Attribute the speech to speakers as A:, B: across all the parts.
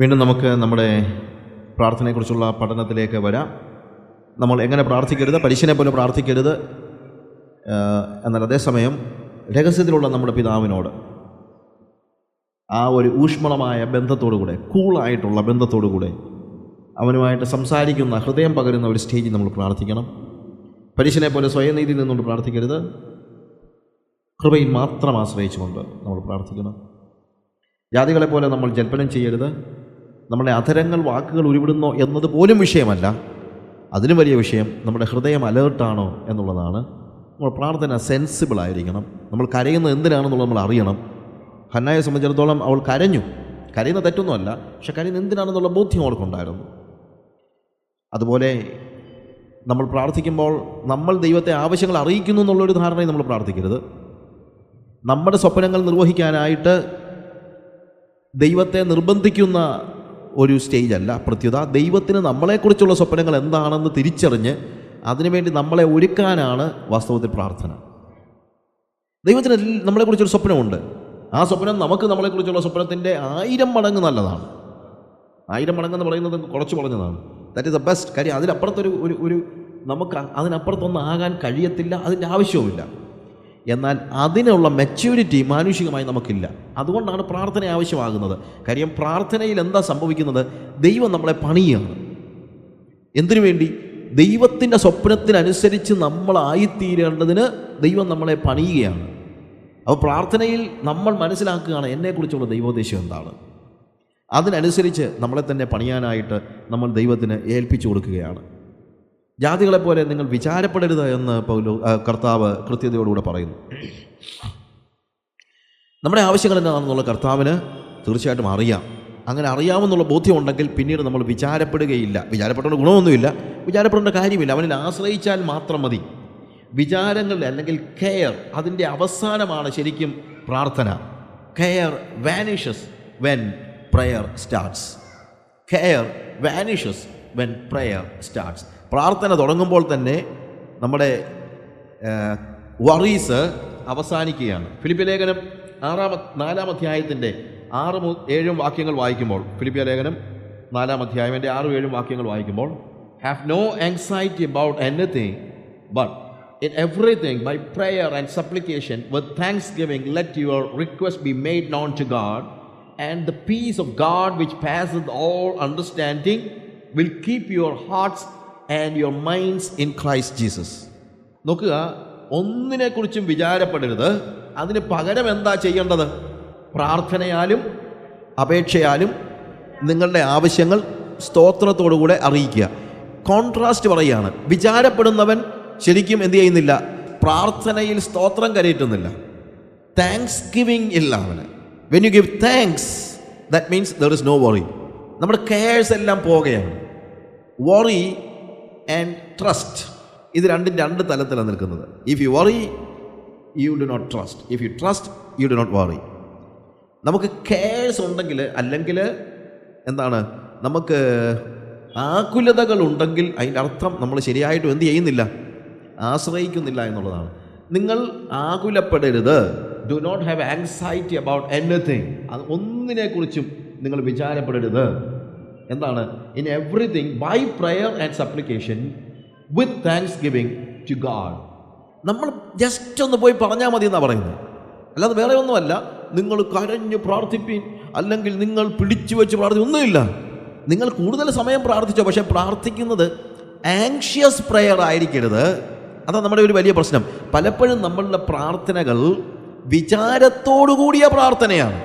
A: വീണ്ടും നമുക്ക് നമ്മുടെ പ്രാർത്ഥനയെക്കുറിച്ചുള്ള പഠനത്തിലേക്ക് വരാം. നമ്മൾ എങ്ങനെ പ്രാർത്ഥിക്കരുത്, പരീക്ഷനെ പോലെ പ്രാർത്ഥിക്കരുത്, എന്നാൽ അതേസമയം രഹസ്യത്തിലുള്ള നമ്മുടെ പിതാവിനോട് ആ ഒരു ഊഷ്മളമായ ബന്ധത്തോടുകൂടെ, കൂളായിട്ടുള്ള ബന്ധത്തോടുകൂടെ അവനുമായിട്ട് സംസാരിക്കുന്ന, ഹൃദയം പകരുന്ന ഒരു സ്റ്റേജിൽ നമ്മൾ പ്രാർത്ഥിക്കണം. പരീക്ഷനെ പോലെ സ്വയനീതിയിൽ നിന്നുകൊണ്ട് പ്രാർത്ഥിക്കരുത്, കൃപയിൽ മാത്രം ആശ്രയിച്ചുകൊണ്ട് നമ്മൾ പ്രാർത്ഥിക്കണം. ജാതികളെപ്പോലെ നമ്മൾ ജൽപ്പനം ചെയ്യരുത്. നമ്മുടെ അധരങ്ങൾ വാക്കുകൾ ഉരുവിടുന്നോ എന്നത് പോലും വിഷയമല്ല. അതിലും വലിയ വിഷയം നമ്മുടെ ഹൃദയം അലേർട്ടാണോ എന്നുള്ളതാണ്. നമ്മൾ പ്രാർത്ഥന സെൻസിബിളായിരിക്കണം. നമ്മൾ കരയുന്നത് എന്തിനാണെന്നുള്ളത് നമ്മൾ അറിയണം. ഹന്നായെ സംബന്ധിച്ചിടത്തോളം അവൾ കരയുന്ന തെറ്റൊന്നുമല്ല, പക്ഷെ കരയുന്നത് എന്തിനാണെന്നുള്ള ബോധ്യം അവൾക്കുണ്ടായിരുന്നു. അതുപോലെ നമ്മൾ പ്രാർത്ഥിക്കുമ്പോൾ നമ്മൾ ദൈവത്തെ ആവശ്യങ്ങൾ അറിയിക്കുന്നു എന്നുള്ളൊരു ധാരണയിൽ നമ്മൾ പ്രാർത്ഥിക്കരുത്. നമ്മുടെ സ്വപ്നങ്ങൾ നിർവഹിക്കാനായിട്ട് ദൈവത്തെ നിർബന്ധിക്കുന്ന ഒരു സ്റ്റേജല്ല പ്രത്യുത. ദൈവത്തിന് നമ്മളെക്കുറിച്ചുള്ള സ്വപ്നങ്ങൾ എന്താണെന്ന് തിരിച്ചറിഞ്ഞ് അതിനുവേണ്ടി നമ്മളെ ഒരുക്കാനാണ് വാസ്തവത്തിൽ പ്രാർത്ഥന. ദൈവത്തിന് നമ്മളെക്കുറിച്ചൊരു സ്വപ്നമുണ്ട്. ആ സ്വപ്നം നമുക്ക് നമ്മളെക്കുറിച്ചുള്ള സ്വപ്നത്തിൻ്റെ 1000 മടങ്ങ് നല്ലതാണ്. 1000 മടങ്ങെന്ന് പറയുന്നത് കുറച്ച് പറഞ്ഞതാണ്. That is the best. കാര്യം അതിനപ്പുറത്തൊരു നമുക്ക് അതിനപ്പുറത്തൊന്നും ആകാൻ കഴിയത്തില്ല, അതിൻ്റെ ആവശ്യവുമില്ല. എന്നാൽ അതിനുള്ള മെച്യൂരിറ്റി മാനുഷികമായി നമുക്കില്ല. അതുകൊണ്ടാണ് പ്രാർത്ഥന ആവശ്യമാകുന്നത്. കാര്യം പ്രാർത്ഥനയിൽ എന്താ സംഭവിക്കുന്നത്? ദൈവം നമ്മളെ പണിയാണ്. എന്തിനു വേണ്ടി? ദൈവത്തിൻ്റെ സ്വപ്നത്തിനനുസരിച്ച് നമ്മളായിത്തീരേണ്ടതിന് ദൈവം നമ്മളെ പണിയുകയാണ്. അപ്പോൾ പ്രാർത്ഥനയിൽ നമ്മൾ മനസ്സിലാക്കുകയാണ് എന്നെക്കുറിച്ചുള്ള ദൈവോദ്ദേശം എന്താണ്. അതിനനുസരിച്ച് നമ്മളെ തന്നെ പണിയാനായിട്ട് നമ്മൾ ദൈവത്തിന് ഏൽപ്പിച്ചു കൊടുക്കുകയാണ്. ജാതികളെപ്പോലെ നിങ്ങൾ വിചാരപ്പെടരുത് എന്ന് കർത്താവ് കൃത്യതയോടുകൂടെ പറയുന്നു. നമ്മുടെ ആവശ്യങ്ങൾ എന്താണെന്നുള്ള കർത്താവിന് തീർച്ചയായിട്ടും അറിയാം. അങ്ങനെ അറിയാമെന്നുള്ള ബോധ്യമുണ്ടെങ്കിൽ പിന്നീട് നമ്മൾ വിചാരപ്പെടുകയില്ല. വിചാരപ്പെടേണ്ട ഗുണമൊന്നുമില്ല, വിചാരപ്പെടേണ്ട കാര്യമില്ല. അവനിൽ ആശ്രയിച്ചാൽ മാത്രം മതി. വിചാരങ്ങളുടെ അല്ലെങ്കിൽ കെയർ, അതിൻ്റെ അവസാനമാണ് ശരിക്കും പ്രാർത്ഥന. Care vanishes when prayer starts. Care vanishes when prayer starts. പ്രാർത്ഥന തുടങ്ങുമ്പോൾ തന്നെ നമ്മുടെ വറീസ് അവസാനിക്കുകയാണ്. ഫിലിപ്പിയ ലേഖനം 4-ാം അധ്യായത്തിൻ്റെ 6-7 വാക്യങ്ങൾ വായിക്കുമ്പോൾ, ഫിലിപ്പിയ ലേഖനം 4-ാം അധ്യായത്തിൻ്റെ 6-7 വാക്യങ്ങൾ വായിക്കുമ്പോൾ, have no anxiety about anything but in everything by prayer and supplication with thanksgiving let your request be made known to God, and the peace of God which passeth all understanding will keep your hearts and your minds in Christ Jesus. നോക്കുക, ഒന്നിനെക്കുറിച്ചും വിചാരപ്പെടരുത്. അതിന് പകരം എന്താ ചെയ്യേണ്ടത്? പ്രാർത്ഥനയാലും അപേക്ഷയാലും നിങ്ങളുടെ ആവശ്യങ്ങൾ സ്തോത്രത്തോടുകൂടെ അറിയിക്കുക. Contrast പറയുകയാണ്. വിചാരപ്പെടുന്നവൻ ശരിക്കും എന്ത് ചെയ്യുന്നില്ല? പ്രാർത്ഥനയിൽ സ്തോത്രം കരയറ്റുന്നില്ല. താങ്ക്സ് ഗിവിങ് ഇല്ല അവന്. When you give thanks that means there is no worry. നമ്മുടെ കെയർസ് എല്ലാം പോകുകയാണ്. വറി ആൻഡ് ട്രസ്റ്റ്, ഇത് രണ്ടും 2 തലത്തിലാണ് നിൽക്കുന്നത്. If you worry you do not trust. If you trust you do not worry. നമുക്ക് കെയർസ് ഉണ്ടെങ്കിൽ, അല്ലെങ്കിൽ എന്താണ്, നമുക്ക് ആകുലതകൾ ഉണ്ടെങ്കിൽ അതിൻ്റെ അർത്ഥം നമ്മൾ ശരിയായിട്ടും എന്ത് ചെയ്യുന്നില്ല? ആശ്രയിക്കുന്നില്ല എന്നുള്ളതാണ്. നിങ്ങൾ ആകുലപ്പെടരുത്. Do not have anxiety about anything. അത് ഒന്നിനെക്കുറിച്ചും നിങ്ങൾ വിചാരപ്പെടരുത്. എന്താണ്? In everything by prayer and supplication with thanksgiving ഗിവിങ് ടു ഗാഡ്. നമ്മൾ ജസ്റ്റ് ഒന്ന് പോയി പറഞ്ഞാൽ മതി എന്നാണ് പറയുന്നത്. അല്ലാതെ വേറെ ഒന്നുമല്ല. നിങ്ങൾ കരഞ്ഞ് പ്രാർത്ഥിപ്പീൻ, അല്ലെങ്കിൽ നിങ്ങൾ പിടിച്ചു വെച്ച് പ്രാർത്ഥിക്കൊന്നുമില്ല. നിങ്ങൾ കൂടുതൽ സമയം പ്രാർത്ഥിച്ചോ, പക്ഷേ പ്രാർത്ഥിക്കുന്നത് ആങ്ഷ്യസ് പ്രയർ ആയിരിക്കരുത്. അതാണ് നമ്മുടെ ഒരു വലിയ പ്രശ്നം. പലപ്പോഴും നമ്മളുടെ പ്രാർത്ഥനകൾ വിചാരത്തോടു കൂടിയ പ്രാർത്ഥനയാണ്.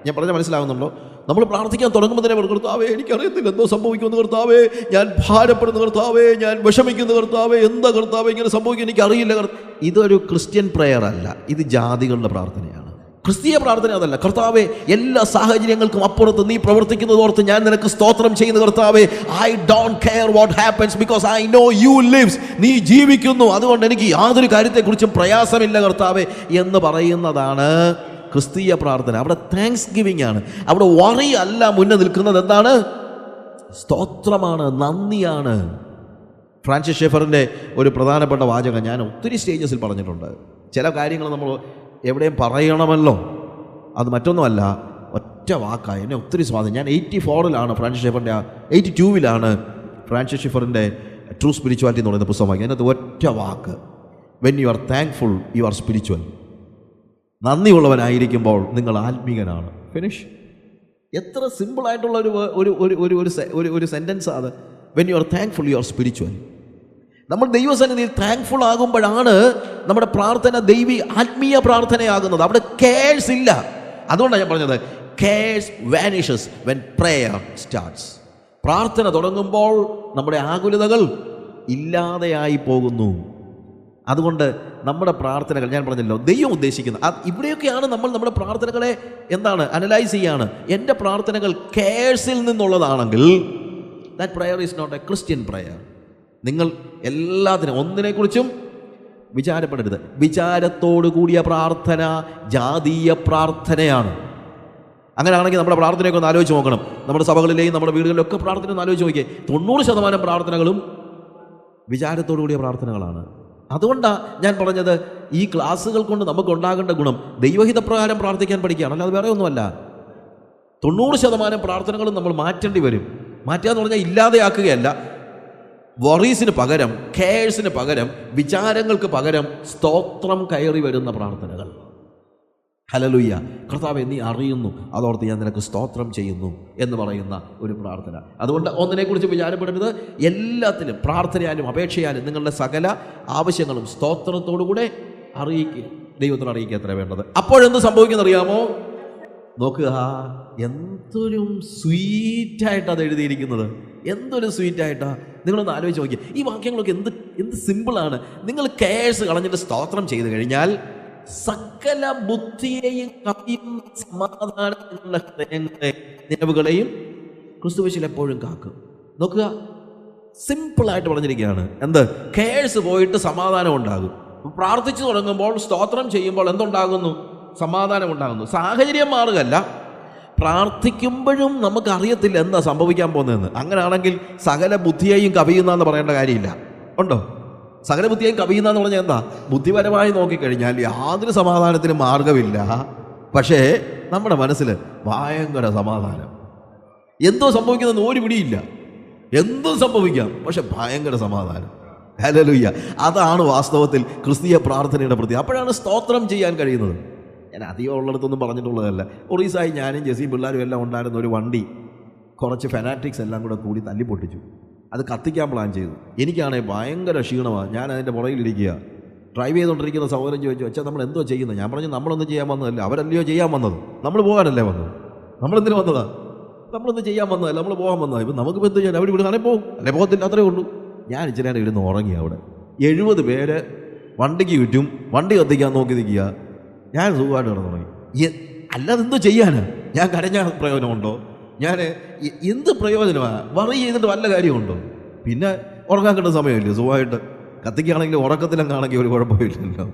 A: ഞാൻ പറഞ്ഞാൽ മനസ്സിലാകുന്നുണ്ടോ? നമ്മൾ പ്രാർത്ഥിക്കാൻ തുടങ്ങുമ്പോൾ തന്നെ കർത്താവേ എനിക്കറിയത്തില്ല എന്തോ സംഭവിക്കുമെന്ന്, കർത്താവേ ഞാൻ ഭാരപ്പെടുന്ന, കർത്താവേ ഞാൻ വിഷമിക്കുന്ന, കർത്താവേ എന്താ കർത്താവേ ഇങ്ങനെ സംഭവിക്കും എനിക്കറിയില്ല. ഇതൊരു ക്രിസ്ത്യൻ പ്രയർ അല്ല, ഇത് ജാതികളുടെ പ്രാർത്ഥനയാണ്. ക്രിസ്തീയ പ്രാർത്ഥന അതല്ല. കർത്താവേ എല്ലാ സാഹചര്യങ്ങൾക്കും അപ്പുറത്ത് നീ പ്രവർത്തിക്കുന്നത് ഓർത്ത് ഞാൻ നിനക്ക് സ്തോത്രം ചെയ്യുന്ന കർത്താവേ. I don't care what happens because I know you lives. നീ ജീവിക്കുന്നു, അതുകൊണ്ട് എനിക്ക് യാതൊരു കാര്യത്തെക്കുറിച്ചും പ്രയാസമില്ല കർത്താവേ എന്ന് പറയുന്നതാണ് ക്രിസ്തീയ പ്രാർത്ഥന. അവിടെ താങ്ക്സ് ഗിവിംഗ് ആണ്. അവിടെ വറി അല്ല മുന്നേ നിൽക്കുന്നത്. എന്താണ്? സ്തോത്രമാണ്, നന്ദിയാണ്. ഫ്രാൻസിസ് ഷെഫറിൻ്റെ ഒരു പ്രധാനപ്പെട്ട വാചകം ഞാൻ ഒത്തിരി സ്റ്റേജസിൽ പറഞ്ഞിട്ടുണ്ട്. ചില കാര്യങ്ങൾ നമ്മൾ എവിടെയും പറയണമല്ലോ, അത് മറ്റൊന്നുമല്ല, ഒറ്റ വാക്കാണ് എന്നെ ഒത്തിരി സ്വാധീനം. ഞാൻ 84 ഫ്രാൻസിസ് ഷെഫറിൻ്റെ 82 ഫ്രാൻസിസ് ഷെഫറിൻ്റെ ട്രൂ സ്പിരിച്വാലിറ്റി എന്ന് പറയുന്ന പുസ്തകം വായിക്കുക. അതിനകത്ത് ഒറ്റ വാക്ക്, when you are thankful you are spiritual. നന്ദിയുള്ളവനായിരിക്കുമ്പോൾ നിങ്ങൾ ആത്മീകനാണ്. ഫിനിഷ്. എത്ര സിമ്പിളായിട്ടുള്ള ഒരു സെൻറ്റൻസാണ് അത്. When you are thankful you are spiritual. നമ്മൾ ദൈവസന്നിധിയിൽ താങ്ക്ഫുൾ ആകുമ്പോഴാണ് നമ്മുടെ പ്രാർത്ഥന ആത്മീയ പ്രാർത്ഥനയാകുന്നത്. അവിടെ കെയർസ് ഇല്ല. അതുകൊണ്ടാണ് ഞാൻ പറഞ്ഞത് CARES vanishes when prayer starts. പ്രാർത്ഥന തുടങ്ങുമ്പോൾ നമ്മുടെ ആകുലതകൾ ഇല്ലാതെയായി പോകുന്നു. അതുകൊണ്ട് നമ്മുടെ പ്രാർത്ഥനകൾ, ഞാൻ പറഞ്ഞല്ലോ, ദൈവം ഉദ്ദേശിക്കുന്നത് ഇവിടെയൊക്കെയാണ്. നമ്മൾ നമ്മുടെ പ്രാർത്ഥനകളെ അനലൈസ് ചെയ്യാണ്. എൻ്റെ പ്രാർത്ഥനകൾ കെയർസിൽ നിന്നുള്ളതാണെങ്കിൽ that prayer is not a Christian prayer. നിങ്ങൾ എല്ലാത്തിനും ഒന്നിനെക്കുറിച്ചും വിചാരപ്പെടരുത്. വിചാരത്തോടു കൂടിയ പ്രാർത്ഥന ജാതീയ പ്രാർത്ഥനയാണ്. അങ്ങനെയാണെങ്കിൽ നമ്മുടെ പ്രാർത്ഥനയൊക്കെ ഒന്ന് ആലോചിച്ച് നോക്കണം. നമ്മുടെ സഭകളിലെയും നമ്മുടെ വീടുകളിലും ഒക്കെ പ്രാർത്ഥന ഒന്ന് ആലോചിച്ച് നോക്കിയേ. 90% പ്രാർത്ഥനകളും വിചാരത്തോടു കൂടിയ പ്രാർത്ഥനകളാണ്. അതുകൊണ്ടാണ് ഞാൻ പറഞ്ഞത്, ഈ ക്ലാസ്സുകൾ കൊണ്ട് നമുക്കുണ്ടാകേണ്ട ഗുണം ദൈവഹിതപ്രകാരം പ്രാർത്ഥിക്കാൻ പഠിക്കുകയാണ്, അല്ലാതെ വേറെ ഒന്നുമല്ല. 90% പ്രാർത്ഥനകളും നമ്മൾ മാറ്റേണ്ടി വരും. മാറ്റുക എന്ന് പറഞ്ഞാൽ ഇല്ലാതെയാക്കുകയല്ല. വറീസിന് പകരം, കെയർസിന് പകരം, വിചാരങ്ങൾക്ക് പകരം സ്തോത്രം കയറി വരുന്ന പ്രാർത്ഥനകൾ. ഹല്ലേലൂയ. കർത്താവേ, നീ അറിയുന്നു, അതോർത്ത് ഞാൻ നിനക്ക് സ്തോത്രം ചെയ്യുന്നു എന്ന് പറയുന്ന ഒരു പ്രാർത്ഥന. അതുകൊണ്ട് ഒന്നിനെക്കുറിച്ച് വിചാരപ്പെടരുത്. എല്ലാത്തിലും പ്രാർത്ഥനയാലും അപേക്ഷയാലും നിങ്ങളുടെ സകല ആവശ്യങ്ങളും സ്തോത്രത്തോടുകൂടെ അറിയിക്കുക, ദൈവത്തിന് അറിയിക്കുക എത്ര വേണ്ടത്. അപ്പോഴെന്ത് സംഭവിക്കുന്നറിയാമോ? നോക്കുക, എന്തൊരു സ്വീറ്റായിട്ടാണ് അത് എഴുതിയിരിക്കുന്നത്. എന്തൊരു സ്വീറ്റായിട്ടാണ്. നിങ്ങളൊന്ന് ആലോചിച്ച് നോക്കിയാൽ ഈ വാക്യങ്ങളൊക്കെ എന്ത് സിമ്പിളാണ്. നിങ്ങൾ കെയർസ് കളഞ്ഞിട്ട് സ്തോത്രം ചെയ്തു കഴിഞ്ഞാൽ സകല ബുദ്ധിയെയും കവിയുന്ന സമാധാനം നിങ്ങളുടെ ഹൃദയങ്ങളെ നിലവുകളെയും ക്രിസ്തുവേശുവിൽ എപ്പോഴും കാക്കും. നോക്കുക, സിമ്പിളായിട്ട് പറഞ്ഞിരിക്കുകയാണ്. കെയർസ് പോയിട്ട് സമാധാനം ഉണ്ടാകും. പ്രാർത്ഥിച്ചു തുടങ്ങുമ്പോൾ, സ്തോത്രം ചെയ്യുമ്പോൾ എന്തുണ്ടാകുന്നു? സമാധാനം ഉണ്ടാകുന്നു. സാഹചര്യം മാറുകയല്ല, പ്രാർത്ഥിക്കുമ്പോഴും നമുക്കറിയത്തില്ല എന്താ സംഭവിക്കാൻ പോകുന്നതെന്ന്. അങ്ങനെയാണെങ്കിൽ സകല ബുദ്ധിയെയും കവിയുന്നതെന്ന് പറയേണ്ട കാര്യമില്ല. ഉണ്ടോ? സകല ബുദ്ധിയെയും കവിയുന്നതെന്ന് പറഞ്ഞാൽ എന്താ? ബുദ്ധിപരമായി നോക്കിക്കഴിഞ്ഞാൽ യാതൊരു സമാധാനത്തിനും മാർഗമില്ല. പക്ഷേ നമ്മുടെ മനസ്സിൽ ഭയങ്കര സമാധാനം. എന്തോ സംഭവിക്കുന്നതെന്ന് ഒരു പിടിയില്ല. എന്തും സംഭവിക്കാം, പക്ഷെ ഭയങ്കര സമാധാനം. ഹല്ലേലൂയ. അതാണ് വാസ്തവത്തിൽ ക്രിസ്തീയ പ്രാർത്ഥനയുടെ പ്രത്യേകത. അപ്പോഴാണ് സ്തോത്രം ചെയ്യാൻ കഴിയുന്നത്. ഞാൻ അധികം ഉള്ളിടത്തൊന്നും പറഞ്ഞിട്ടുള്ളതല്ല. ഒറീസായി ഞാനും ജെസിയും പിള്ളേരും എല്ലാം ഉണ്ടായിരുന്ന ഒരു വണ്ടി കുറച്ച് ഫെനാറ്റിക്സ് എല്ലാം കൂടി തല്ലിപ്പൊട്ടിച്ചു. അത് കത്തിക്കാൻ പ്ലാൻ ചെയ്തു. എനിക്കാണെങ്കിൽ ഭയങ്കര ക്ഷീണമാണ്. ഞാൻ അതിൻ്റെ പുറകിലിരിക്കുക. ഡ്രൈവ് ചെയ്തുകൊണ്ടിരിക്കുന്ന സഹോദരൻ ചോദിച്ചു, വെച്ചാൽ നമ്മൾ എന്തോ ചെയ്യുന്നത്? ഞാൻ പറഞ്ഞു, നമ്മളൊന്നും ചെയ്യാൻ വന്നതല്ല, അവരല്ലയോ ചെയ്യാൻ വന്നത്. നമ്മൾ പോകാനല്ലേ വന്നത്. നമ്മളെന്തിനു വന്നതാ? നമ്മളൊന്നും ചെയ്യാൻ വന്നതല്ല, നമ്മൾ പോകാൻ വന്നതാണ്. ഇപ്പം നമുക്ക് എന്ത് ചെയ്യാൻ? അവർ വിടുകയാണെങ്കിൽ പോകും, അല്ലെ പോകത്തില്ല, അത്രേ ഉള്ളൂ. ഞാൻ ഇച്ചിരി നേരം ഇരുന്ന് ഉറങ്ങി. അവിടെ 70 പേര് വണ്ടിക്ക് ചുറ്റും വണ്ടി കത്തിക്കാൻ നോക്കി നിൽക്കുക. ഞാൻ സുഖമായിട്ട് കിടന്നുറങ്ങി. അല്ലാതെ എന്തോ ചെയ്യാനാ? ഞാൻ കരഞ്ഞ പ്രയോജനമുണ്ടോ? ഞാൻ എന്ത് പ്രയോജനമാണ്? വറി ചെയ്തിട്ട് വല്ല കാര്യമുണ്ടോ? പിന്നെ ഉറങ്ങാൻ കിട്ടുന്ന സമയമില്ലേ? സുഖമായിട്ട് കത്തിക്കുകയാണെങ്കിൽ ഉറക്കത്തിലങ്ങാണെങ്കിൽ ഒരു കുഴപ്പമില്ലല്ലോ.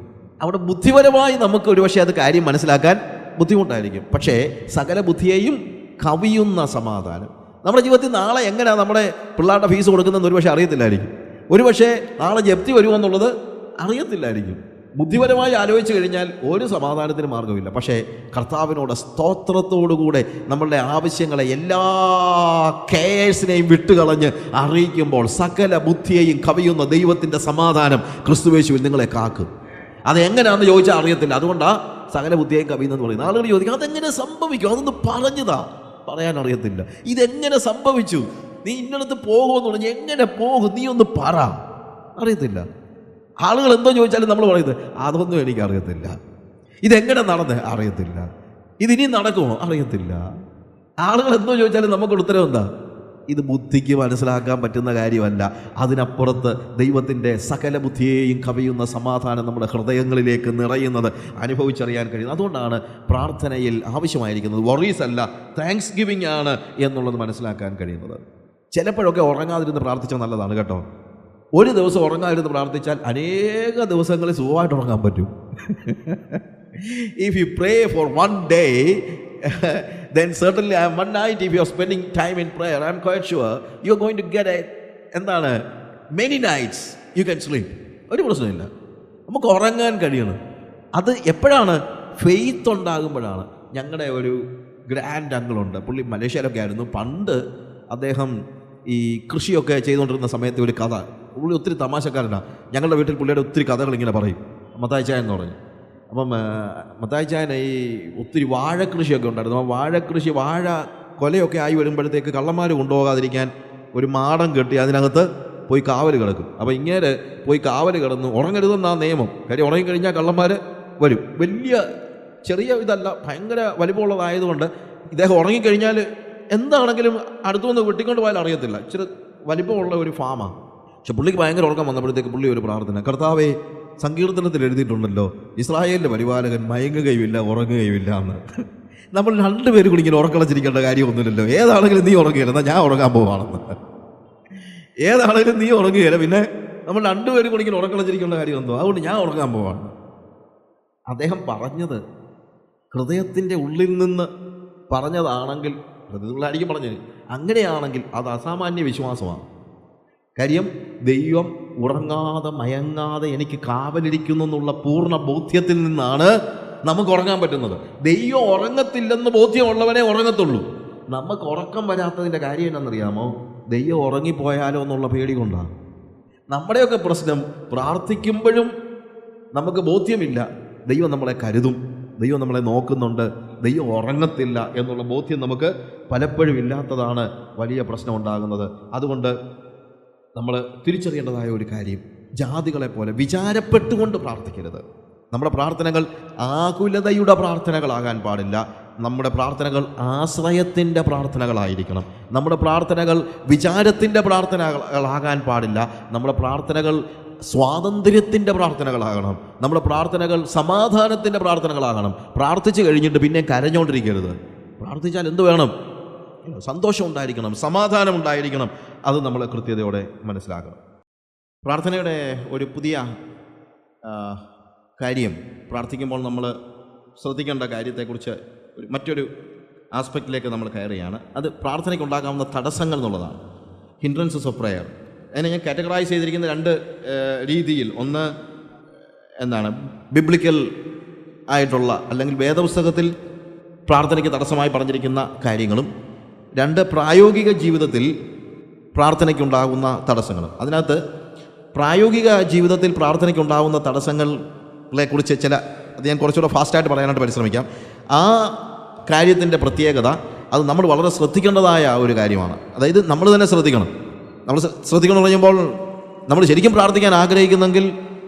A: അവിടെ ബുദ്ധിപരമായി നമുക്ക് ഒരുപക്ഷെ അത് കാര്യം മനസ്സിലാക്കാൻ ബുദ്ധിമുട്ടായിരിക്കും. പക്ഷേ സകല ബുദ്ധിയെയും കവിയുന്ന സമാധാനം നമ്മുടെ ജീവിതത്തിൽ നാളെ എങ്ങനെയാണ് നമ്മുടെ പിള്ളേരുടെ ഫീസ് കൊടുക്കുന്നതെന്ന് ഒരുപക്ഷെ അറിയത്തില്ലായിരിക്കും. ഒരുപക്ഷെ നാളെ ജപ്തി വരുമെന്നുള്ളത് അറിയത്തില്ലായിരിക്കും. ബുദ്ധിപരമായി ആലോചിച്ച് കഴിഞ്ഞാൽ ഒരു സമാധാനത്തിന് മാർഗമില്ല. പക്ഷേ കർത്താവിനോട് സ്തോത്രത്തോടുകൂടെ നമ്മളുടെ ആവശ്യങ്ങളെ, എല്ലാ കെയർസിനെയും വിട്ടുകളഞ്ഞ് അറിയിക്കുമ്പോൾ സകല ബുദ്ധിയെയും കവിയുന്ന ദൈവത്തിൻ്റെ സമാധാനം ക്രിസ്തുവേശുവിൽ നിങ്ങളെ കാക്കും. അതെങ്ങനെയാണെന്ന് ചോദിച്ചാൽ അറിയത്തില്ല. അതുകൊണ്ടാണ് സകല ബുദ്ധിയെയും കവിയുന്നെന്ന് പറയുന്നത്. ആളുകൾ ചോദിക്കും, അതെങ്ങനെ സംഭവിക്കും? അതൊന്ന് പറഞ്ഞതാ, പറയാൻ അറിയത്തില്ല. ഇതെങ്ങനെ സംഭവിച്ചു? നീ ഇന്നടത്ത് പോകുമെന്ന് പറഞ്ഞാൽ എങ്ങനെ പോകും? നീ ഒന്ന് പറ. അറിയത്തില്ല. ആളുകൾ എന്തോ ചോദിച്ചാലും നമ്മൾ പറയുന്നത് അതൊന്നും എനിക്കറിയത്തില്ല. ഇതെങ്ങനെ നടന്ന് അറിയത്തില്ല. ഇതിനി നടക്കുമോ അറിയത്തില്ല. ആളുകൾ എന്തോ ചോദിച്ചാലും നമുക്കുള്ള ഉത്തരം എന്താ? ഇത് ബുദ്ധിക്ക് മനസ്സിലാക്കാൻ പറ്റുന്ന കാര്യമല്ല. അതിനപ്പുറത്ത് ദൈവത്തിൻ്റെ സകല ബുദ്ധിയെയും കവിയുന്ന സമാധാനം നമ്മുടെ ഹൃദയങ്ങളിലേക്ക് നിറയുന്നത് അനുഭവിച്ചറിയാൻ കഴിയുന്നത്. അതുകൊണ്ടാണ് പ്രാർത്ഥനയിൽ ആവശ്യമായിരിക്കുന്നത് വറീസ് അല്ല, താങ്ക്സ് ഗിവിങ് ആണ് എന്നുള്ളത് മനസ്സിലാക്കാൻ കഴിയുന്നത്. ചിലപ്പോഴൊക്കെ ഉറങ്ങാതിരുന്ന് പ്രാർത്ഥിച്ചാൽ നല്ലതാണ് കേട്ടോ. ഒരു ദിവസം ഉറങ്ങാതിരുന്ന് പ്രാർത്ഥിച്ചാൽ അനേക ദിവസങ്ങളിൽ സുഖമായിട്ട് ഉറങ്ങാൻ പറ്റും. If you pray for one day, then certainly one night if you are spending time in prayer, I am quite sure you are going to get many nights you can sleep. ഒരു പ്രശ്നമില്ല, നമുക്ക് ഉറങ്ങാൻ കഴിയണം. അത് എപ്പോഴാണ്? Faith ഉണ്ടാകുമ്പോഴാണ്. ഞങ്ങളുടെ ഒരു grand അങ്കിളുണ്ട്. പുള്ളി മലേഷ്യയിലൊക്കെ ആയിരുന്നു. പണ്ട് അദ്ദേഹം ഈ കൃഷിയൊക്കെ ചെയ്തുകൊണ്ടിരുന്ന സമയത്ത് ഒരു കഥ, പുള്ളി ഒത്തിരി തമാശക്കാരനാണ്. ഞങ്ങളുടെ വീട്ടിൽ പുള്ളിയുടെ ഒത്തിരി കഥകൾ ഇങ്ങനെ പറയും, മത്തായിച്ചായൻ എന്ന് പറഞ്ഞു. അപ്പം മത്തായിച്ചായൻ ഈ ഒത്തിരി വാഴക്കൃഷിയൊക്കെ ഉണ്ടായിരുന്നു. ആ വാഴ കൊലയൊക്കെ ആയി വരുമ്പോഴത്തേക്ക് കള്ളന്മാർ കൊണ്ടുപോകാതിരിക്കാൻ ഒരു മാടം കെട്ടി അതിനകത്ത് പോയി കാവൽ കിടക്കും. അപ്പോൾ ഇങ്ങനെ പോയി കാവൽ കിടന്ന് ഉറങ്ങരുതെന്നാ നിയമം. കാര്യം ഉറങ്ങിക്കഴിഞ്ഞാൽ കള്ളന്മാർ വരും. ചെറിയ ഇതല്ല, ഭയങ്കര വലിപ്പമുള്ളതായതുകൊണ്ട് ഇദ്ദേഹം ഉറങ്ങിക്കഴിഞ്ഞാൽ എന്താണെങ്കിലും അടുത്തുനിന്ന് വെട്ടിക്കൊണ്ട് പോയാൽ അറിയത്തില്ല. ഇച്ചിരി വലിപ്പമുള്ള ഒരു ഫാമാണ്. പക്ഷെ പുള്ളിക്ക് ഭയങ്കര ഉറക്കം വന്നപ്പോഴത്തേക്ക് പുള്ളി ഒരു പ്രാർത്ഥന, കർത്താവേ, സങ്കീർത്തനത്തിൽ എഴുതിയിട്ടുണ്ടല്ലോ, ഇസ്രായേലിൻ്റെ പരിപാലകൻ മയങ്ങുകയുമില്ല ഉറങ്ങുകയുമില്ല എന്ന്. നമ്മൾ രണ്ടുപേരും കൂടി ഇങ്ങനെ ഉറക്കളച്ചിരിക്കേണ്ട കാര്യമൊന്നുമില്ലല്ലോ. ഏതാണെങ്കിലും നീ ഉറങ്ങുകയില്ല, എന്നാൽ ഞാൻ ഉറങ്ങാൻ പോവാണെന്ന്. ഏതാണെങ്കിലും നീ ഉറങ്ങുകയില്ല, പിന്നെ നമ്മൾ രണ്ടുപേരും കൂടി ഇങ്ങനെ ഉറക്കളച്ചിരിക്കേണ്ട കാര്യം എന്തോ, അതുകൊണ്ട് ഞാൻ ഉറങ്ങാൻ പോവാണ്. അദ്ദേഹം പറഞ്ഞത് ഹൃദയത്തിൻ്റെ ഉള്ളിൽ നിന്ന് പറഞ്ഞതാണെങ്കിൽ, ഹൃദയത്തിലായിരിക്കും പറഞ്ഞത്, അങ്ങനെയാണെങ്കിൽ അത് അസാമാന്യ വിശ്വാസമാണ്. കാര്യം ദൈവം ഉറങ്ങാതെ മയങ്ങാതെ എനിക്ക് കാവലിരിക്കുന്നു എന്നുള്ള പൂർണ്ണ ബോധ്യത്തിൽ നിന്നാണ് നമുക്ക് ഉറങ്ങാൻ പറ്റുന്നത്. ദൈവം ഉറങ്ങത്തില്ലെന്ന് ബോധ്യമുള്ളവനെ ഉറങ്ങത്തുള്ളൂ. നമുക്ക് ഉറക്കം വരാത്തതിൻ്റെ കാര്യം എന്നറിയാമോ? ദൈവം ഉറങ്ങിപ്പോയാലോ എന്നുള്ള പേടി കൊണ്ടാണ്. നമ്മുടെയൊക്കെ പ്രശ്നം, പ്രാർത്ഥിക്കുമ്പോഴും നമുക്ക് ബോധ്യമില്ല ദൈവം നമ്മളെ കരുതും, ദൈവം നമ്മളെ നോക്കുന്നുണ്ട്, ദൈവം ഉറങ്ങത്തില്ല എന്നുള്ള ബോധ്യം നമുക്ക് പലപ്പോഴും ഇല്ലാത്തതാണ് വലിയ പ്രശ്നം ഉണ്ടാകുന്നത്. അതുകൊണ്ട് നമ്മൾ തിരിച്ചറിയേണ്ടതായ ഒരു കാര്യം, ജാതികളെ പോലെ വിചാരപ്പെട്ടുകൊണ്ട് പ്രാർത്ഥിക്കരുത്. നമ്മുടെ പ്രാർത്ഥനകൾ ആകുലതയുടെ പ്രാർത്ഥനകളാകാൻ പാടില്ല. നമ്മുടെ പ്രാർത്ഥനകൾ ആശ്രയത്തിൻ്റെ പ്രാർത്ഥനകളായിരിക്കണം. നമ്മുടെ പ്രാർത്ഥനകൾ വിചാരത്തിൻ്റെ പ്രാർത്ഥനകളാകാൻ പാടില്ല. നമ്മുടെ പ്രാർത്ഥനകൾ സ്വാതന്ത്ര്യത്തിൻ്റെ പ്രാർത്ഥനകളാകണം. നമ്മുടെ പ്രാർത്ഥനകൾ സമാധാനത്തിൻ്റെ പ്രാർത്ഥനകളാകണം. പ്രാർത്ഥിച്ചു കഴിഞ്ഞിട്ട് പിന്നെ കരഞ്ഞുകൊണ്ടിരിക്കരുത്. പ്രാർത്ഥിച്ചാൽ എന്ത് വേണം? സന്തോഷം ഉണ്ടായിരിക്കണം, സമാധാനം ഉണ്ടായിരിക്കണം. അത് നമ്മൾ കൃത്യതയോടെ മനസ്സിലാക്കണം. പ്രാർത്ഥനയുടെ ഒരു പുതിയ കാര്യം, പ്രാർത്ഥിക്കുമ്പോൾ നമ്മൾ ശ്രദ്ധിക്കേണ്ട കാര്യത്തെക്കുറിച്ച് മറ്റൊരു ആസ്പെക്റ്റിലേക്ക് നമ്മൾ കയറുകയാണ്. അത് പ്രാർത്ഥനയ്ക്ക് ഉണ്ടാകാവുന്ന തടസ്സങ്ങൾ എന്നുള്ളതാണ്. Hindrances of prayer. അതിനെ ഞാൻ കാറ്റഗറൈസ് ചെയ്തിരിക്കുന്ന രണ്ട് രീതിയിൽ. ഒന്ന് എന്താണ്, ബിബ്ലിക്കൽ ആയിട്ടുള്ള അല്ലെങ്കിൽ വേദപുസ്തകത്തിൽ പ്രാർത്ഥനയ്ക്ക് തടസ്സമായി പറഞ്ഞിരിക്കുന്ന കാര്യങ്ങളും, രണ്ട് പ്രായോഗിക ജീവിതത്തിൽ പ്രാർത്ഥനയ്ക്കുണ്ടാകുന്ന തടസ്സങ്ങളും. അതിനകത്ത് പ്രായോഗിക ജീവിതത്തിൽ പ്രാർത്ഥനയ്ക്കുണ്ടാകുന്ന തടസ്സങ്ങളെക്കുറിച്ച് അത് ഞാൻ കുറച്ചുകൂടെ ഫാസ്റ്റായിട്ട് പറയാനായിട്ട് പരിശ്രമിക്കാം. ആ കാര്യത്തിൻ്റെ പ്രത്യേകത, അത് നമ്മൾ വളരെ ശ്രദ്ധിക്കേണ്ടതായ ഒരു കാര്യമാണ്. അതായത് നമ്മൾ തന്നെ ശ്രദ്ധിക്കണം. നമ്മൾ ശ്രദ്ധിക്കണം എന്ന് പറയുമ്പോൾ, നമ്മൾ ശരിക്കും പ്രാർത്ഥിക്കാൻ ആഗ്രഹിക്കുന്നെങ്കിൽ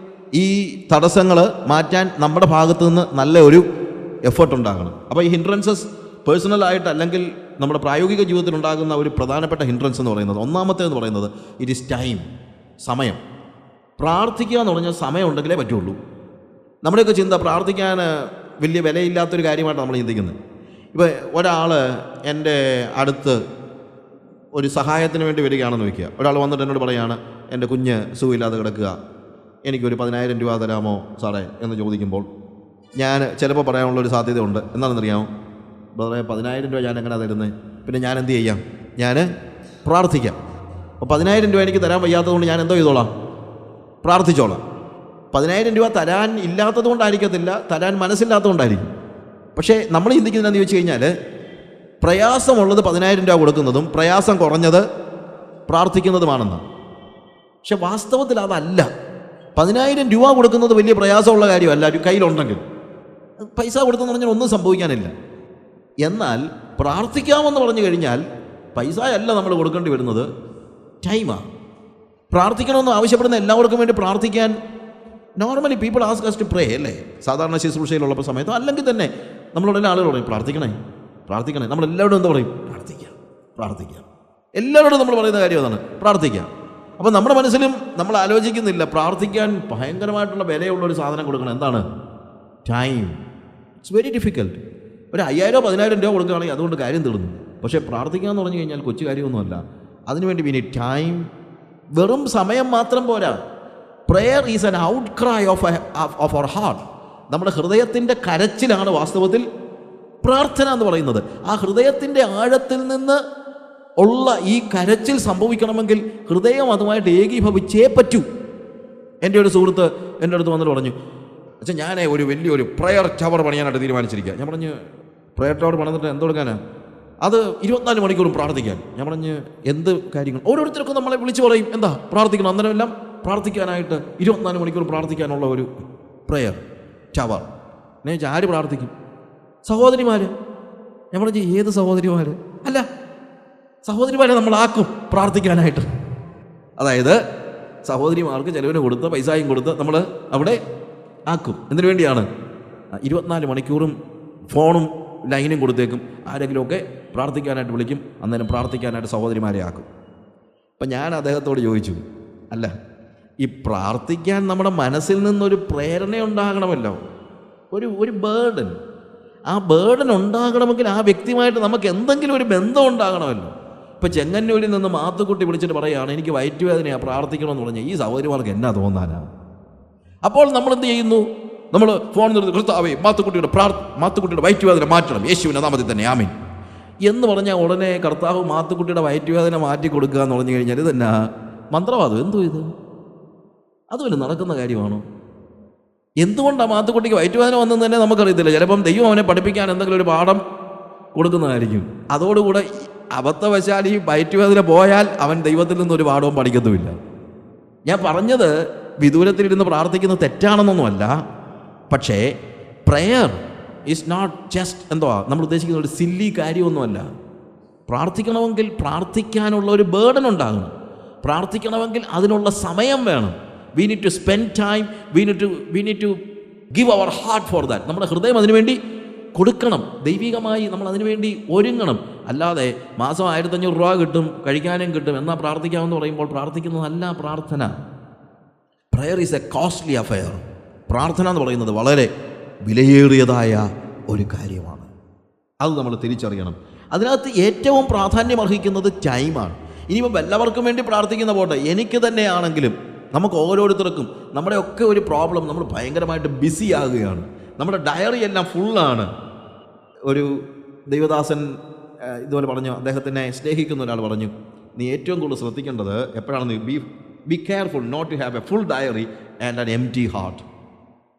A: ഈ തടസ്സങ്ങൾ മാറ്റാൻ നമ്മുടെ ഭാഗത്തു നിന്ന് നല്ല ഒരു എഫേർട്ട് ഉണ്ടാകണം. അപ്പോൾ ഈ ഹിൻഡ്രൻസസ് പേഴ്സണലായിട്ട് അല്ലെങ്കിൽ നമ്മുടെ പ്രായോഗിക ജീവിതത്തിൽ ഉണ്ടാകുന്ന ഒരു പ്രധാനപ്പെട്ട ഹിൻഡ്രൻസ് എന്ന് പറയുന്നത്, ഒന്നാമത്തേന്ന് പറയുന്നത് ഇറ്റ് ഈസ് ടൈം, സമയം. പ്രാർത്ഥിക്കുക എന്ന് പറഞ്ഞാൽ സമയം ഉണ്ടെങ്കിലേ പറ്റുള്ളൂ. നമ്മുടെയൊക്കെ ചിന്ത പ്രാർത്ഥിക്കാൻ വലിയ വിലയില്ലാത്തൊരു കാര്യമായിട്ടാണ് നമ്മൾ ചിന്തിക്കുന്നത്. ഇപ്പോൾ ഒരാൾ എൻ്റെ അടുത്ത് ഒരു സഹായത്തിന് വേണ്ടി വരികയാണെന്ന് വയ്ക്കുക. ഒരാൾ വന്നിട്ട് എന്നോട് പറയുകയാണ്, എൻ്റെ കുഞ്ഞ് സുഖമില്ലാതെ കിടക്കുക, എനിക്കൊരു 10,000 രൂപ തരാമോ സാറേ എന്ന് ചോദിക്കുമ്പോൾ ഞാൻ ചിലപ്പോൾ പറയാനുള്ളൊരു സാധ്യതയുണ്ട്. എന്താണെന്നറിയാമോ? ബ്രദറെ, 10,000 രൂപ ഞാൻ എങ്ങനെ തരുന്നത്? പിന്നെ ഞാൻ എന്ത് ചെയ്യാം? ഞാൻ പ്രാർത്ഥിക്കാം. അപ്പോൾ 10,000 രൂപ എനിക്ക് തരാൻ വയ്യാത്തതുകൊണ്ട് ഞാൻ എന്തോ ചെയ്തോളാം? പ്രാർത്ഥിച്ചോളാം. 10,000 രൂപ തരാൻ ഇല്ലാത്തത് കൊണ്ടായിരിക്കത്തില്ല, തരാൻ മനസ്സില്ലാത്തതുകൊണ്ടായിരിക്കും. പക്ഷേ നമ്മൾ ചിന്തിക്കുന്നതെന്ന് ചോദിച്ചു കഴിഞ്ഞാൽ, പ്രയാസമുള്ളത് 10,000 രൂപ കൊടുക്കുന്നതും പ്രയാസം കുറഞ്ഞത് പ്രാർത്ഥിക്കുന്നതുമാണെന്ന്. പക്ഷെ വാസ്തവത്തിൽ അതല്ല. 10,000 രൂപ കൊടുക്കുന്നത് വലിയ പ്രയാസമുള്ള കാര്യമല്ല കയ്യിലുണ്ടെങ്കിൽ. പൈസ കൊടുത്തെന്ന് പറഞ്ഞാൽ ഒന്നും സംഭവിക്കാനില്ല. എന്നാൽ പ്രാർത്ഥിക്കാമെന്ന് പറഞ്ഞു കഴിഞ്ഞാൽ പൈസ അല്ല നമ്മൾ കൊടുക്കേണ്ടി വരുന്നത്, ടൈമാണ്. പ്രാർത്ഥിക്കണമെന്ന് ആവശ്യപ്പെടുന്ന എല്ലാവർക്കും വേണ്ടി പ്രാർത്ഥിക്കാൻ normally people ask us to pray അല്ലേ? സാധാരണ ശുശ്രൂഷയിലുള്ളപ്പോൾ സമയത്തോ അല്ലെങ്കിൽ തന്നെ നമ്മളുടെ ആളുകൾ പറയും പ്രാർത്ഥിക്കണേ. നമ്മളെല്ലാവരും എന്താ പറയും? പ്രാർത്ഥിക്കാം. എല്ലാവരോടും നമ്മൾ പറയുന്ന കാര്യം അതാണ്, പ്രാർത്ഥിക്കാം. അപ്പോൾ നമ്മുടെ മനസ്സിലും നമ്മൾ ആലോചിക്കുന്നില്ല, പ്രാർത്ഥിക്കാൻ ഭയങ്കരമായിട്ടുള്ള വിലയുള്ളൊരു സാധനം കൊടുക്കണം. എന്താണ്? ടൈം. It's very difficult. ഒരു 5,000 10,000 രൂപ കൊടുക്കുകയാണെങ്കിൽ അതുകൊണ്ട് കാര്യം തീർന്നു. പക്ഷേ പ്രാർത്ഥിക്കുക എന്ന് പറഞ്ഞു കഴിഞ്ഞാൽ കൊച്ചു കാര്യമൊന്നുമല്ല. അതിനുവേണ്ടി വി നീഡ് ടൈം. വെറും സമയം മാത്രം പോരാ. Prayer is an outcry of our heart. നമ്മുടെ ഹൃദയത്തിൻ്റെ കരച്ചിലാണ് വാസ്തവത്തിൽ പ്രാർത്ഥന എന്ന് പറയുന്നത്. ആ ഹൃദയത്തിൻ്റെ ആഴത്തിൽ നിന്ന് ഉള്ള ഈ കരച്ചിൽ സംഭവിക്കണമെങ്കിൽ ഹൃദയം അതുമായിട്ട് ഏകീഭവിച്ചേ പറ്റൂ. എൻ്റെ ഒരു സുഹൃത്ത് എൻ്റെ അടുത്ത് വന്നിട്ട് പറഞ്ഞു, അച്ഛാ ഞാൻ വലിയൊരു പ്രെയർ ടവർ പണിയാനായിട്ട് തീരുമാനിച്ചിരിക്കുക. ഞാൻ പറഞ്ഞു, പ്രയർ ടവർ പണിതിട്ട് എന്തെടുക്കാനാ? അത് 24 മണിക്കൂറും പ്രാർത്ഥിക്കാൻ. ഞാൻ പറഞ്ഞ് എന്ത് കാര്യങ്ങൾ ഓരോരുത്തർക്കും നമ്മളെ വിളിച്ചു പറയും, എന്താ പ്രാർത്ഥിക്കണം, അന്നേരമെല്ലാം പ്രാർത്ഥിക്കാനായിട്ട് 24 മണിക്കൂർ പ്രാർത്ഥിക്കാനുള്ള ഒരു പ്രയർ ടവർ. ഞാൻ ചോദിച്ചാൽ ആര് പ്രാർത്ഥിക്കും? സഹോദരിമാർ. ഞാൻ പറഞ്ഞു ഏത് സഹോദരിമാർ? അല്ല, സഹോദരിമാരെ നമ്മളാക്കും പ്രാർത്ഥിക്കാനായിട്ട്. അതായത് സഹോദരിമാർക്ക് ചെലവിന് കൊടുത്ത് പൈസയും കൊടുത്ത് നമ്മൾ അവിടെ ആക്കും. എന്തിനു വേണ്ടിയാണ്? 24 മണിക്കൂറും ഫോണും ലൈനും കൊടുത്തേക്കും. ആരെങ്കിലുമൊക്കെ പ്രാർത്ഥിക്കാനായിട്ട് വിളിക്കും, അന്നേരം പ്രാർത്ഥിക്കാനായിട്ട് സഹോദരിമാരെ ആക്കും. അപ്പം ഞാൻ അദ്ദേഹത്തോട് ചോദിച്ചു, അല്ല, ഈ പ്രാർത്ഥിക്കാൻ നമ്മുടെ മനസ്സിൽ നിന്നൊരു പ്രേരണ ഉണ്ടാകണമല്ലോ, ഒരു ബേർഡൻ. ആ ബേർഡൻ ഉണ്ടാകണമെങ്കിൽ ആ വ്യക്തിയുമായിട്ട് നമുക്ക് എന്തെങ്കിലും ഒരു ബന്ധം ഉണ്ടാകണമല്ലോ. ഇപ്പോൾ ചെങ്ങന്നൂരിൽ നിന്ന് മാത്തുക്കുട്ടി വിളിച്ചിട്ട് പറയുകയാണ്, എനിക്ക് വയറ്റുവേദനയാണ്, പ്രാർത്ഥിക്കണമെന്ന് പറഞ്ഞാൽ ഈ സഹോദരിമാർക്ക് എന്നാ തോന്നാനാണ്? അപ്പോൾ നമ്മൾ എന്ത് ചെയ്യുന്നു? നമ്മൾ ഫോൺ നിർത്തി, കർത്താവേ മാത്തുക്കുട്ടിയുടെ വയറ്റുവേദന മാറ്റണം യേശുവിൻ്റെ നാമത്തിൽ തന്നെ, ആമീൻ എന്ന് പറഞ്ഞാൽ ഉടനെ കർത്താവ് മാത്തുക്കുട്ടിയുടെ വയറ്റുവേദന മാറ്റി കൊടുക്കുക എന്ന് പറഞ്ഞു കഴിഞ്ഞാൽ ഇതെന്നാ മന്ത്രവാദം? എന്തോ ഇത്? അതുമല്ല നടക്കുന്ന കാര്യമാണോ? എന്തുകൊണ്ടാണ് മാത്തുക്കുട്ടിക്ക് വയറ്റുവേദന വന്നെന്ന് തന്നെ നമുക്കറിയത്തില്ല. ചിലപ്പം ദൈവം അവനെ പഠിപ്പിക്കാൻ എന്തെങ്കിലും ഒരു പാഠം കൊടുക്കുന്നതായിരിക്കും. അതോടുകൂടെ അബദ്ധവശാൽ ഈ വയറ്റുവേദന പോയാൽ അവൻ ദൈവത്തിൽ നിന്നൊരു പാഠവും പഠിക്കത്തുമില്ല. ഞാൻ പറഞ്ഞത് വിദൂരത്തിലിരുന്ന് പ്രാർത്ഥിക്കുന്നത് തെറ്റാണെന്നൊന്നുമല്ല. പക്ഷേ പ്രയർ ഈസ് നോട്ട് ജസ്റ്റ് നമ്മൾ ഉദ്ദേശിക്കുന്ന ഒരു സില്ലി കാര്യമൊന്നുമല്ല. പ്രാർത്ഥിക്കണമെങ്കിൽ പ്രാർത്ഥിക്കാനുള്ള ഒരു ബേർഡൻ ഉണ്ടാകണം. പ്രാർത്ഥിക്കണമെങ്കിൽ അതിനുള്ള സമയം വേണം. We need to spend time, we need to give our heart for that. നമ്മുടെ ഹൃദയം അതിനുവേണ്ടി കൊടുക്കണം. ദൈവികമായി നമ്മൾ അതിനുവേണ്ടി ഒരുങ്ങണം. അല്ലാതെ മാസം 1500 രൂപ കിട്ടും, കഴിക്കാനും കിട്ടും, എന്നാൽ പ്രാർത്ഥിക്കാമെന്ന് പറയുമ്പോൾ പ്രാർത്ഥിക്കുന്നതല്ല പ്രാർത്ഥന. Prayer is a costly affair. പ്രാർത്ഥന എന്ന് പറയുന്നത് വളരെ വിലയേറിയതായ ഒരു കാര്യമാണ്. അത് നമ്മൾ തിരിച്ചറിയണം. അതിനകത്ത് ഏറ്റവും പ്രാധാന്യം അർഹിക്കുന്നത് ടൈമാണ്. ഇനിയിപ്പോൾ എല്ലാവർക്കും വേണ്ടി പ്രാർത്ഥിക്കുന്ന പോട്ടെ, എനിക്ക് തന്നെയാണെങ്കിലും നമുക്ക് ഓരോരുത്തർക്കും നമ്മുടെയൊക്കെ ഒരു പ്രോബ്ലം, നമ്മൾ ഭയങ്കരമായിട്ട് ബിസി ആകുകയാണ്. നമ്മുടെ ഡയറി എല്ലാം ഫുള്ളാണ്. ഒരു ദൈവദാസൻ ഇതുപോലെ പറഞ്ഞു, അദ്ദേഹത്തിനെ സ്നേഹിക്കുന്ന ഒരാൾ പറഞ്ഞു, നീ ഏറ്റവും കൂടുതൽ ശ്രദ്ധിക്കേണ്ടത് എപ്പോഴാണെന്ന്, be careful not to have a full diary and an empty heart.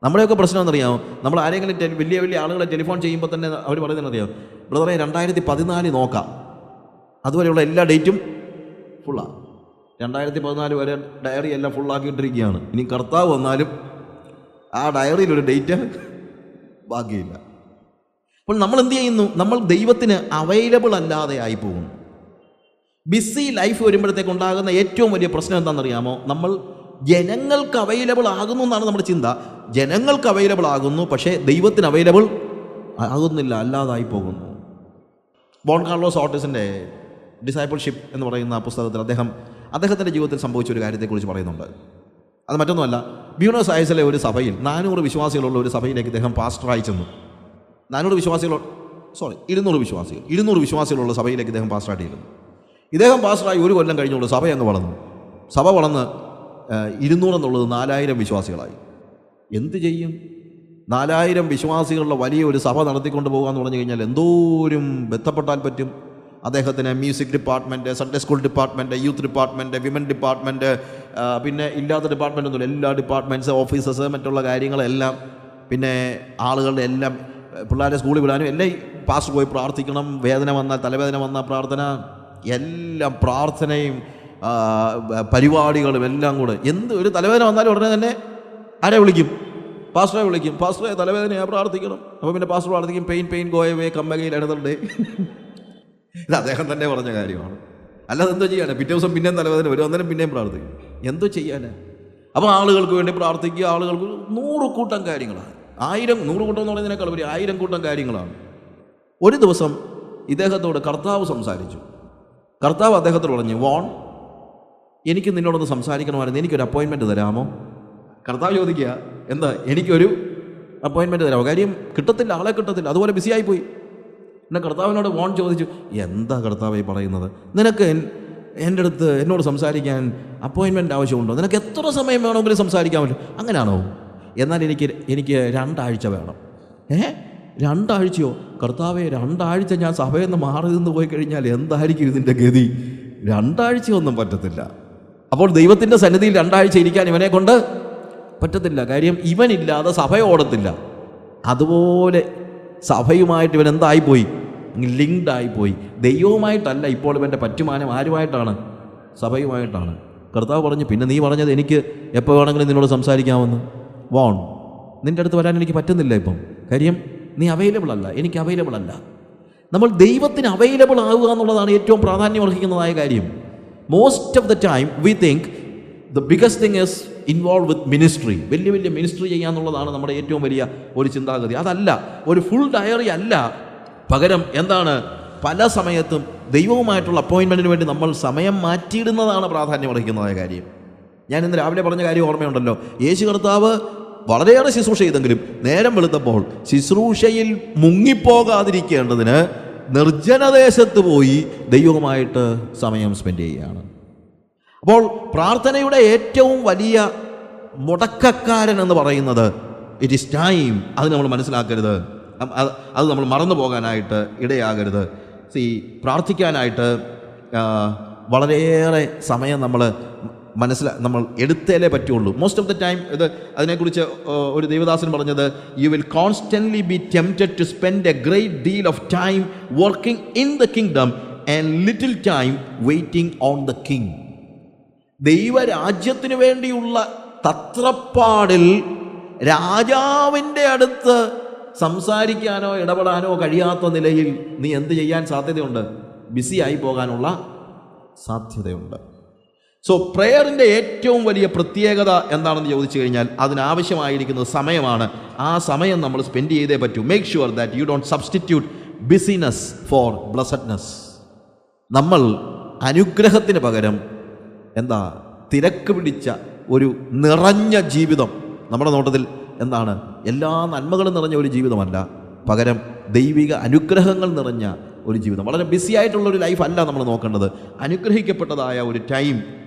A: നമ്മുടെയൊക്കെ പ്രശ്നം എന്നറിയാമോ? നമ്മൾ ആരെങ്കിലും വലിയ വലിയ ആളുകളെ ടെലിഫോൺ ചെയ്യുമ്പോൾ തന്നെ അവർ പറയുന്നതെന്നറിയാമോ? ബ്രദറെ 2014 നോക്കാം, അതുവരെയുള്ള എല്ലാ ഡേറ്റും ഫുള്ളാണ്. 2014 വരെ ഡയറി എല്ലാം ഫുള്ളാക്കിയിട്ടിരിക്കുകയാണ്. ഇനി കർത്താവ് വന്നാലും ആ ഡയറിയിലൊരു ഡേറ്റ് ബാക്കിയില്ല. അപ്പോൾ നമ്മൾ എന്ത് ചെയ്യുന്നു? നമ്മൾ ദൈവത്തിന് അവൈലബിൾ അല്ലാതെ ആയി പോകുന്നു. ബിസി ലൈഫ് വരുമ്പോഴത്തേക്ക് ഉണ്ടാകുന്ന ഏറ്റവും വലിയ പ്രശ്നം എന്താണെന്നറിയാമോ? നമ്മൾ ജനങ്ങൾക്ക് അവൈലബിൾ ആകുന്നു എന്നാണ് നമ്മുടെ ചിന്ത. ജനങ്ങൾക്ക് അവൈലബിൾ ആകുന്നു, പക്ഷേ ദൈവത്തിന് അവൈലബിൾ ആകുന്നില്ല, അല്ലാതായി പോകുന്നു. ബോൺ കാർലോസ് ഓർട്ടിസിൻ്റെ ഡിസൈപ്പിൾഷിപ്പ് എന്ന് പറയുന്ന പുസ്തകത്തിൽ അദ്ദേഹത്തിൻ്റെ ജീവിതത്തിൽ സംഭവിച്ച ഒരു കാര്യത്തെക്കുറിച്ച് പറയുന്നുണ്ട്. അത് മറ്റൊന്നുമല്ല, ബ്യൂണസ് ഐറസിലെ ഒരു സഭയിൽ 400 വിശ്വാസികളുള്ള ഒരു സഭയിലേക്ക് ഇദ്ദേഹം പാസ്റ്ററായി ചെന്നു. 200 വിശ്വാസികളുള്ള സഭയിലേക്ക് ഇദ്ദേഹം പാസ്റ്ററായിട്ട് ചെല്ലുന്നു. ഇദ്ദേഹം പാസ്റ്ററായി 1 കൊല്ലം കഴിഞ്ഞുള്ളൂ സഭ അങ്ങ് വളർന്നു. സഭ വളർന്ന് 200 എന്നുള്ളത് 4000 വിശ്വാസികളായി. എന്ത് ചെയ്യും? 4000 വിശ്വാസികളുള്ള വലിയ ഒരു സഭ നടത്തിക്കൊണ്ട് പോകുക എന്ന് പറഞ്ഞു കഴിഞ്ഞാൽ എന്തോരം ബന്ധപ്പെട്ടാൽ പറ്റും. അദ്ദേഹത്തിന് music department, Sunday school department, youth department, women department, പിന്നെ ഇല്ലാത്ത ഡിപ്പാർട്ട്മെൻ്റ് ഒന്നുമില്ല, എല്ലാ ഡിപ്പാർട്ട്മെൻറ്റ്സ്, ഓഫീസേഴ്സ്, മറ്റുള്ള കാര്യങ്ങളെല്ലാം, പിന്നെ ആളുകളുടെ എല്ലാം, പിള്ളേരെ സ്കൂളിൽ വിടാനും എല്ലാം പാസ്റ്റർ പോയി പ്രാർത്ഥിക്കണം. വേദന വന്നാൽ, തലവേദന വന്നാൽ പ്രാർത്ഥന, എല്ലാം പ്രാർത്ഥനയും പരിപാടികളും എല്ലാം കൂടെ. ഒരു തലവേദന വന്നാലും ഉടനെ തന്നെ ആരെ വിളിക്കും? പാസ്റ്ററെ വിളിക്കും. പാസ്റ്ററെ തലവേദനയാണ്, പ്രാർത്ഥിക്കണം. അപ്പോൾ പിന്നെ പാസ്റ്റർ പ്രാർത്ഥിക്കും, pain go away come again another day. ഇത് അദ്ദേഹം തന്നെ പറഞ്ഞ കാര്യമാണ്. അല്ലാതെ എന്തോ ചെയ്യാനാണ്? പിറ്റേ ദിവസം പിന്നെയും തലവേദന വരും, അന്നേരം പിന്നെയും പ്രാർത്ഥിക്കും. എന്തോ ചെയ്യാനാ? അപ്പോൾ ആളുകൾക്ക് വേണ്ടി പ്രാർത്ഥിക്കുക. ആളുകൾക്ക് 100 കൂട്ടം കാര്യങ്ങളാണ്. 100 കൂട്ടം എന്ന് പറയുന്നതിനേക്കാൾ ഒരു 1000 കൂട്ടം കാര്യങ്ങളാണ്. ഒരു ദിവസം ഇദ്ദേഹത്തോട് കർത്താവ് സംസാരിച്ചു. കർത്താവ് അദ്ദേഹത്തോട് പറഞ്ഞു, വോൺ, എനിക്ക് നിന്നോടൊന്ന് സംസാരിക്കണമായിരുന്നു, എനിക്കൊരു അപ്പോയിൻമെൻറ്റ് തരാമോ? കർത്താവ് ചോദിക്കുക, എന്താ? എനിക്കൊരു അപ്പോയിൻമെൻറ്റ് തരാമോ? കാര്യം കിട്ടത്തില്ല, ആളെ കിട്ടത്തില്ല, അതുപോലെ ബിസിയായിപ്പോയി. എന്നെ കർത്താവിനോട് വോൺ ചോദിച്ചു, എന്താ കർത്താവായി പറയുന്നത്? നിനക്ക് എൻ്റെ അടുത്ത് എന്നോട് സംസാരിക്കാൻ അപ്പോയിൻമെൻറ്റ് ആവശ്യമുണ്ടോ? നിനക്ക് എത്ര സമയം വേണമെങ്കിലും സംസാരിക്കാൻ പറ്റും. അങ്ങനെയാണോ? എന്നാൽ എനിക്ക് 2 ആഴ്ച വേണം. 2 ആഴ്ചയോ? കർത്താവേ, 2 ആഴ്ച ഞാൻ സഭയിൽ നിന്ന് മാറി നിന്ന് പോയി കഴിഞ്ഞാൽ എന്തായിരിക്കും ഇതിൻ്റെ ഗതി? 2 ആഴ്ചയൊന്നും പറ്റത്തില്ല. അപ്പോൾ ദൈവത്തിൻ്റെ സന്നിധിയിൽ 2 ആഴ്ച ഇരിക്കാൻ ഇവനെ കൊണ്ട് പറ്റത്തില്ല. കാര്യം ഇവനില്ലാതെ സഭ ഓടത്തില്ല. അതുപോലെ സഭയുമായിട്ട് ഇവൻ എന്തായിപ്പോയി? ലിങ്ക്ഡ് ആയിപ്പോയി. ദൈവവുമായിട്ടല്ല ഇപ്പോൾ ഇവൻ്റെ പറ്റുമാനം ആരുമായിട്ടാണ്? സഭയുമായിട്ടാണ്. കർത്താവ് പറഞ്ഞു, പിന്നെ നീ പറഞ്ഞത് എനിക്ക് എപ്പോൾ വേണമെങ്കിലും നിന്നോട് സംസാരിക്കാമെന്ന്. നിൻ്റെ അടുത്ത് വരാൻ എനിക്ക് പറ്റുന്നില്ല ഇപ്പം. കാര്യം നീ അവൈലബിൾ അല്ല, എനിക്ക് അവൈലബിൾ അല്ല. നമ്മൾ ദൈവത്തിന് അവൈലബിൾ ആവുക എന്നുള്ളതാണ് ഏറ്റവും പ്രാധാന്യമർഹിക്കുന്നതായ കാര്യം. Most of the time we think the biggest thing is involve with ministry. വലിയ വലിയ മിനിസ്ട്രി ചെയ്യാന്നുള്ളതാണ് നമ്മുടെ ഏറ്റവും വലിയ ഒരു ചിന്താഗതി. അതല്ല, ഒരു ഫുൾ ഡയറി അല്ല. പകരം എന്താണ്? പല സമയത്തും ദൈവവുമായിട്ടുള്ള അപ്പോയിൻമെൻറ്റിന് വേണ്ടി നമ്മൾ സമയം മാറ്റിയിടുന്നതാണ് പ്രാധാന്യമർഹിക്കുന്നതായ കാര്യം. ഞാൻ ഇന്ന് രാവിലെ പറഞ്ഞ കാര്യം ഓർമ്മയുണ്ടല്ലോ. യേശു കർത്താവ് വളരെയേറെ ശുശ്രൂഷ ചെയ്തെങ്കിലും നേരം വെളുത്തപ്പോൾ ശുശ്രൂഷയിൽ മുങ്ങിപ്പോകാതിരിക്കേണ്ടതിന് നിർജ്ജനദേശത്ത് പോയി ദൈവവുമായിട്ട് സമയം സ്പെൻഡ് ചെയ്യുകയാണ്. അപ്പോൾ പ്രാർത്ഥനയുടെ ഏറ്റവും വലിയ മുടക്കക്കാരൻ എന്ന് പറയുന്നത് ഇറ്റ് ഈസ് ടൈം. അത് നമ്മൾ മനസ്സിലാക്കരുത്, അത് നമ്മൾ മറന്നു പോകാനായിട്ട് ഇടയാകരുത്. പ്രാർത്ഥിക്കാനായിട്ട് വളരെയേറെ സമയം നമ്മൾ എടുത്തേലേ പറ്റുള്ളൂ. മോസ്റ്റ് ഓഫ് ദ ടൈം അതിനെക്കുറിച്ച് ഒരു ദൈവദാസൻ പറഞ്ഞത്, you will constantly be tempted to spend a great deal of time working in the kingdom and little time waiting on the king. ദൈവരാജ്യത്തിന് വേണ്ടിയുള്ള തത്രപ്പാടിൽ രാജാവിൻ്റെ അടുത്ത് സംസാരിക്കാനോ ഇടപെടാനോ കഴിയാത്ത നിലയിൽ നീ എന്ത് ചെയ്യാൻ സാധ്യതയുണ്ട്? ബിസി ആയി പോകാനുള്ള സാധ്യതയുണ്ട്. സോ പ്രെയറിൻ്റെ ഏറ്റവും വലിയ പ്രത്യേകത എന്താണെന്ന് ചോദിച്ചു കഴിഞ്ഞാൽ അതിനാവശ്യമായിരിക്കുന്നത് സമയമാണ്. ആ സമയം നമ്മൾ സ്പെൻഡ് ചെയ്തേ പറ്റൂ. Make sure that you don't substitute business for blessedness. നമ്മൾ അനുഗ്രഹത്തിന് പകരം തിരക്ക് പിടിച്ച ഒരു നിറഞ്ഞ ജീവിതം, നമ്മുടെ നോട്ടത്തിൽ എല്ലാ നന്മകളും നിറഞ്ഞ ഒരു ജീവിതമല്ല, പകരം ദൈവിക അനുഗ്രഹങ്ങൾ നിറഞ്ഞ ഒരു ജീവിതം. വളരെ ബിസി ആയിട്ടുള്ളൊരു ലൈഫല്ല നമ്മൾ നോക്കേണ്ടത്. അനുഗ്രഹിക്കപ്പെട്ടതായ ഒരു ടൈം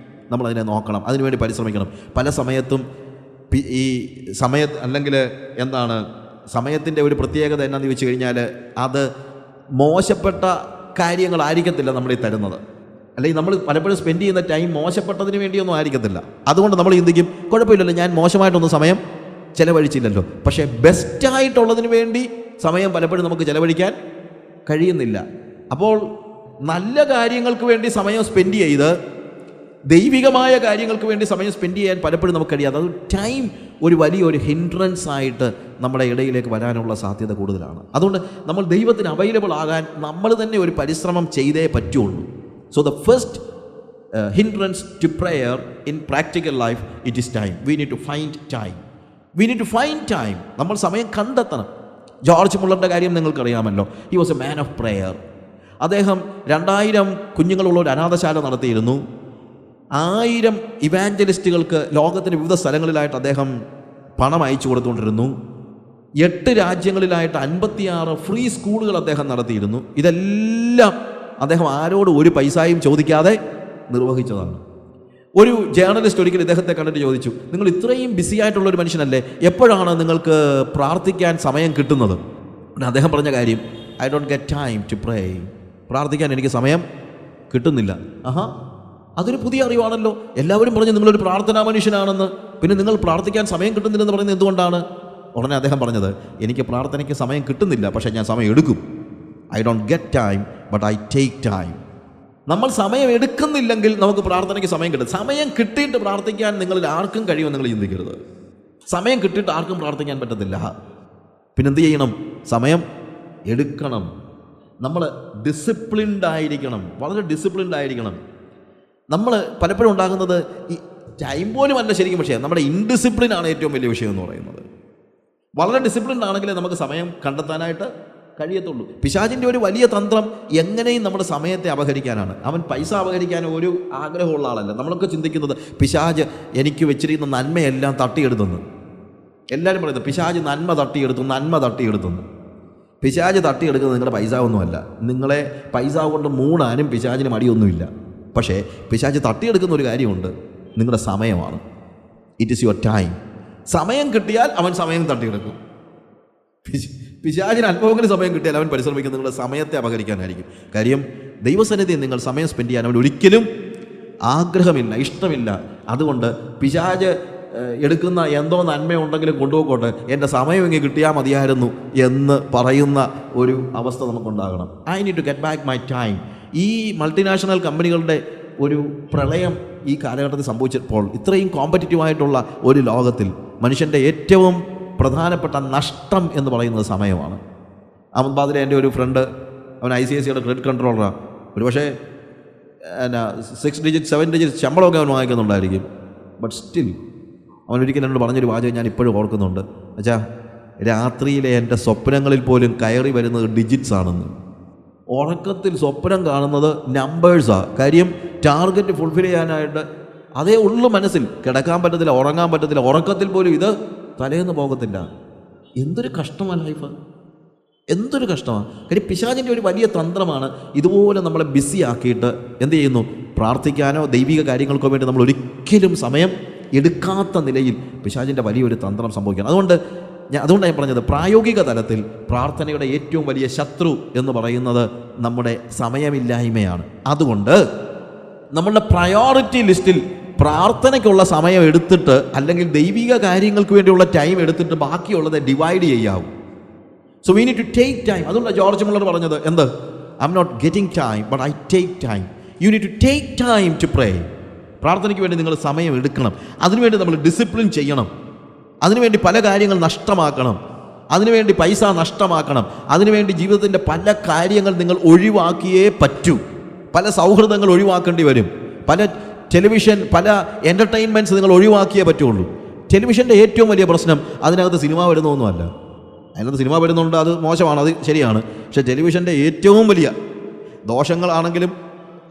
A: നമ്മളതിനെ നോക്കണം, അതിനുവേണ്ടി പരിശ്രമിക്കണം. പല സമയത്തും ഈ അല്ലെങ്കിൽ സമയത്തിൻ്റെ ഒരു പ്രത്യേകത എന്നാന്ന് ചോദിച്ചു കഴിഞ്ഞാൽ അത് മോശപ്പെട്ട കാര്യങ്ങളായിരിക്കത്തില്ല നമ്മളീ തരുന്നത്. അല്ലെങ്കിൽ നമ്മൾ പലപ്പോഴും സ്പെൻഡ് ചെയ്യുന്ന ടൈം മോശപ്പെട്ടതിന് വേണ്ടിയൊന്നും ആയിരിക്കത്തില്ല. അതുകൊണ്ട് നമ്മൾ ചിന്തിക്കും, കുഴപ്പമില്ലല്ലോ, ഞാൻ മോശമായിട്ടൊന്നും സമയം ചിലവഴിച്ചില്ലല്ലോ. പക്ഷേ ബെസ്റ്റായിട്ടുള്ളതിന് വേണ്ടി സമയം പലപ്പോഴും നമുക്ക് ചിലവഴിക്കാൻ കഴിയുന്നില്ല. അപ്പോൾ നല്ല കാര്യങ്ങൾക്ക് വേണ്ടി സമയം സ്പെൻഡ് ചെയ്ത് ദൈവികമായ കാര്യങ്ങൾക്ക് വേണ്ടി സമയം സ്പെൻഡ് ചെയ്യാൻ പലപ്പോഴും നമുക്ക് കഴിയാതെ അത് ടൈം ഒരു വലിയൊരു ഹിൻഡ്രൻസ് ആയിട്ട് നമ്മുടെ ഇടയിലേക്ക് വരാനുള്ള സാധ്യത കൂടുതലാണ്. അതുകൊണ്ട് നമ്മൾ ദൈവത്തിന് അവൈലബിൾ ആകാൻ നമ്മൾ തന്നെ ഒരു പരിശ്രമം ചെയ്തേ പറ്റുള്ളൂ. So the first hindrance to prayer in practical life, it is time. We need to find time. നമ്മൾ സമയം കണ്ടെത്തണം. ജോർജ് മുള്ളറിൻ്റെ കാര്യം നിങ്ങൾക്കറിയാമല്ലോ. He was a man of prayer. അദ്ദേഹം 2000 കുഞ്ഞുങ്ങളുള്ള ഒരു അനാഥശാല നടത്തിയിരുന്നു. 1000 ഇവാഞ്ചലിസ്റ്റുകൾക്ക് ലോകത്തിൻ്റെ വിവിധ സ്ഥലങ്ങളിലായിട്ട് അദ്ദേഹം പണം അയച്ചു കൊടുത്തുകൊണ്ടിരുന്നു. 8 രാജ്യങ്ങളിലായിട്ട് 56 ഫ്രീ സ്കൂളുകൾ അദ്ദേഹം നടത്തിയിരുന്നു. ഇതെല്ലാം അദ്ദേഹം ആരോടും ഒരു പൈസയും ചോദിക്കാതെ നിർവഹിച്ചതാണ്. ഒരു ജേർണലിസ്റ്റ് ഒരിക്കൽ ഇദ്ദേഹത്തെ കണ്ടിട്ട് ചോദിച്ചു, നിങ്ങൾ ഇത്രയും ബിസി ആയിട്ടുള്ളൊരു മനുഷ്യനല്ലേ, എപ്പോഴാണ് നിങ്ങൾക്ക് പ്രാർത്ഥിക്കാൻ സമയം കിട്ടുന്നത്? അദ്ദേഹം പറഞ്ഞ കാര്യം, I don't get time to pray. പ്രാർത്ഥിക്കാൻ എനിക്ക് സമയം കിട്ടുന്നില്ല. അതൊരു പുതിയ അറിവാണല്ലോ. എല്ലാവരും പറഞ്ഞു നിങ്ങളൊരു പ്രാർത്ഥനാ മനുഷ്യനാണെന്ന്, പിന്നെ നിങ്ങൾ പ്രാർത്ഥിക്കാൻ സമയം കിട്ടുന്നില്ലെന്ന് പറയുന്നത് എന്തുകൊണ്ടാണ്? ഉടനെ അദ്ദേഹം പറഞ്ഞത്, എനിക്ക് പ്രാർത്ഥനയ്ക്ക് സമയം കിട്ടുന്നില്ല, പക്ഷേ ഞാൻ സമയം എടുക്കും. I don't get time but I take time. നമ്മൾ സമയം എടുക്കുന്നില്ലെങ്കിൽ നമുക്ക് പ്രാർത്ഥനയ്ക്ക് സമയം കിട്ടും. സമയം കിട്ടിയിട്ട് പ്രാർത്ഥിക്കാൻ നിങ്ങളിൽ ആർക്കും കഴിയുമെന്ന് നിങ്ങൾ ചിന്തിക്കരുത്. സമയം കിട്ടിയിട്ട് ആർക്കും പ്രാർത്ഥിക്കാൻ പറ്റത്തില്ല. പിന്നെന്ത് ചെയ്യണം? സമയം എടുക്കണം. നമ്മൾ ഡിസിപ്ലിൻഡ് ആയിരിക്കണം, വളരെ ഡിസിപ്ലിൻഡ് ആയിരിക്കണം. നമ്മൾ പലപ്പോഴും ഉണ്ടാകുന്നത് ഈ ടൈം പോലും അല്ല ശരിക്കും, പക്ഷേ നമ്മുടെ ഇൻഡിസിപ്ലിനാണ് ഏറ്റവും വലിയ വിഷയം എന്ന് പറയുന്നത്. വളരെ ഡിസിപ്ലിൻഡ് ആണെങ്കിലേ നമുക്ക് സമയം കണ്ടെത്താനായിട്ട് കഴിയത്തുള്ളൂ. പിശാചിൻ്റെ ഒരു വലിയ തന്ത്രം എങ്ങനെയും നമ്മുടെ സമയത്തെ അപഹരിക്കാനാണ്. അവൻ പൈസ അപഹരിക്കാൻ ഒരു ആഗ്രഹമുള്ള ആളല്ല. നമ്മളൊക്കെ ചിന്തിക്കുന്നത് പിശാച് എനിക്ക് വെച്ചിരിക്കുന്ന നന്മയെല്ലാം തട്ടിയെടുത്തുന്നു. എല്ലാവരും പറയുന്നത് പിശാച് നന്മ തട്ടിയെടുത്തുന്നു. പിശാച് തട്ടിയെടുക്കുന്നത് നിങ്ങളുടെ പൈസ ഒന്നുമല്ല. നിങ്ങളെ പൈസ കൊണ്ട് മൂടാനും പിശാചിന് മടിയൊന്നുമില്ല. പക്ഷേ പിശാച് തട്ടിയെടുക്കുന്ന ഒരു കാര്യമുണ്ട്, നിങ്ങളുടെ സമയമാണ്. It is your time. സമയം കിട്ടിയാൽ അവൻ സമയം തട്ടിയെടുക്കും. പിശാചിന് അല്പമെങ്കിലും സമയം കിട്ടിയാൽ അവൻ പരിശ്രമിക്കുന്നത് നിങ്ങളുടെ സമയത്തെ അപഹരിക്കാനായിരിക്കും. കാര്യം ദൈവസന്നിധിയിൽ നിങ്ങൾ സമയം സ്പെൻഡ് ചെയ്യാൻ അവൻ ഒരിക്കലും ആഗ്രഹമില്ല, ഇഷ്ടമില്ല. അതുകൊണ്ട് പിശാച് എടുക്കുന്ന എന്തോ നന്മയുണ്ടെങ്കിലും കൊണ്ടുപോയിക്കോട്ടെ, എൻ്റെ സമയം ഇങ്ങനെ കിട്ടിയാൽ മതിയായിരുന്നു എന്ന് പറയുന്ന ഒരു അവസ്ഥ നമുക്കുണ്ടാകണം. I need to get back my time. ഈ മൾട്ടിനാഷണൽ കമ്പനികളുടെ ഒരു പ്രളയം ഈ കാലഘട്ടത്തിൽ സംഭവിച്ചപ്പോൾ ഇത്രയും കോമ്പറ്റിറ്റീവായിട്ടുള്ള ഒരു ലോകത്തിൽ മനുഷ്യൻ്റെ ഏറ്റവും പ്രധാനപ്പെട്ട നഷ്ടം എന്ന് പറയുന്നത് സമയമാണ്. അഹമ്മദാബാദിലെ എൻ്റെ ഒരു ഫ്രണ്ട്, അവൻ ICICIയുടെ ക്രെഡിറ്റ് കൺട്രോളറാണ്. ഒരുപക്ഷെ 6 ഡിജിറ്റ് 7 ഡിജിറ്റ് ശമ്പളമൊക്കെ അവൻ വാങ്ങിക്കുന്നുണ്ടായിരിക്കും. ബട്ട് സ്റ്റിൽ അവൻ ഒരിക്കലും എന്നോട് പറഞ്ഞൊരു വാചകം ഞാൻ ഇപ്പോഴും ഓർക്കുന്നുണ്ട്. എന്നുവെച്ചാൽ രാത്രിയിലെ എൻ്റെ സ്വപ്നങ്ങളിൽ പോലും കയറി വരുന്നത് ഡിജിറ്റ്സ് ആണെന്ന്. ഉറക്കത്തിൽ സ്വപ്നം കാണുന്നത് നമ്പേഴ്സാണ്. കാര്യം ടാർഗറ്റ് ഫുൾഫിൽ ചെയ്യാനായിട്ട് അതേ ഉള്ളു മനസ്സിൽ. കിടക്കാൻ പറ്റത്തില്ല, ഉറങ്ങാൻ പറ്റത്തില്ല. ഉറക്കത്തിൽ പോലും ഇത് തലേന്ന് പോകത്തില്ല. എന്തൊരു കഷ്ടമാണ് ലൈഫ്, എന്തൊരു കഷ്ടമാണ്. കാര്യം പിശാചിൻ്റെ ഒരു വലിയ തന്ത്രമാണ് ഇതുപോലെ നമ്മളെ ബിസി ആക്കിയിട്ട് എന്ത് ചെയ്യുന്നു, പ്രാർത്ഥിക്കാനോ ദൈവിക കാര്യങ്ങൾക്കോ വേണ്ടി നമ്മൾ ഒരിക്കലും സമയം എടുക്കാത്ത നിലയിൽ പിശാചിൻ്റെ വലിയൊരു തന്ത്രം സംഭവിക്കണം. അതുകൊണ്ടാണ് ഞാൻ പറഞ്ഞത്, പ്രായോഗിക തലത്തിൽ പ്രാർത്ഥനയുടെ ഏറ്റവും വലിയ ശത്രു എന്ന് പറയുന്നത് നമ്മുടെ സമയമില്ലായ്മയാണ്. അതുകൊണ്ട് നമ്മളുടെ പ്രയോറിറ്റി ലിസ്റ്റിൽ പ്രാർത്ഥനയ്ക്കുള്ള സമയം എടുത്തിട്ട്, അല്ലെങ്കിൽ ദൈവിക കാര്യങ്ങൾക്ക് വേണ്ടിയുള്ള ടൈം എടുത്തിട്ട് ബാക്കിയുള്ളത് ഡിവൈഡ് ചെയ്യാവും. So we need to take time. അതുകൊണ്ടാണ് ജോർജ് മുള്ളർ പറഞ്ഞത്, എന്ത്, I M not getting time but I take time. You need to take time to pray. പ്രാർത്ഥനയ്ക്ക് വേണ്ടി നിങ്ങൾ സമയം എടുക്കണം. അതിനുവേണ്ടി നമ്മൾ ഡിസിപ്ലിൻ ചെയ്യണം. അതിനുവേണ്ടി പല കാര്യങ്ങൾ നഷ്ടമാക്കണം. അതിനുവേണ്ടി പൈസ നഷ്ടമാക്കണം. അതിനുവേണ്ടി ജീവിതത്തിൻ്റെ പല കാര്യങ്ങൾ നിങ്ങൾ ഒഴിവാക്കിയേ പറ്റൂ. പല സൗഹൃദങ്ങൾ ഒഴിവാക്കേണ്ടി വരും. പല ടെലിവിഷൻ, പല എൻ്റർടൈൻമെൻറ്റ്സ് നിങ്ങൾ ഒഴിവാക്കിയേ പറ്റുള്ളൂ. ടെലിവിഷൻ്റെ ഏറ്റവും വലിയ പ്രശ്നം അതിനകത്ത് സിനിമ വരുന്നൊന്നുമല്ല. അതിനകത്ത് സിനിമ വരുന്നുണ്ട്, അത് മോശമാണ്, അത് ശരിയാണ്. പക്ഷേ ടെലിവിഷൻ്റെ ഏറ്റവും വലിയ ദോഷങ്ങളാണെങ്കിലും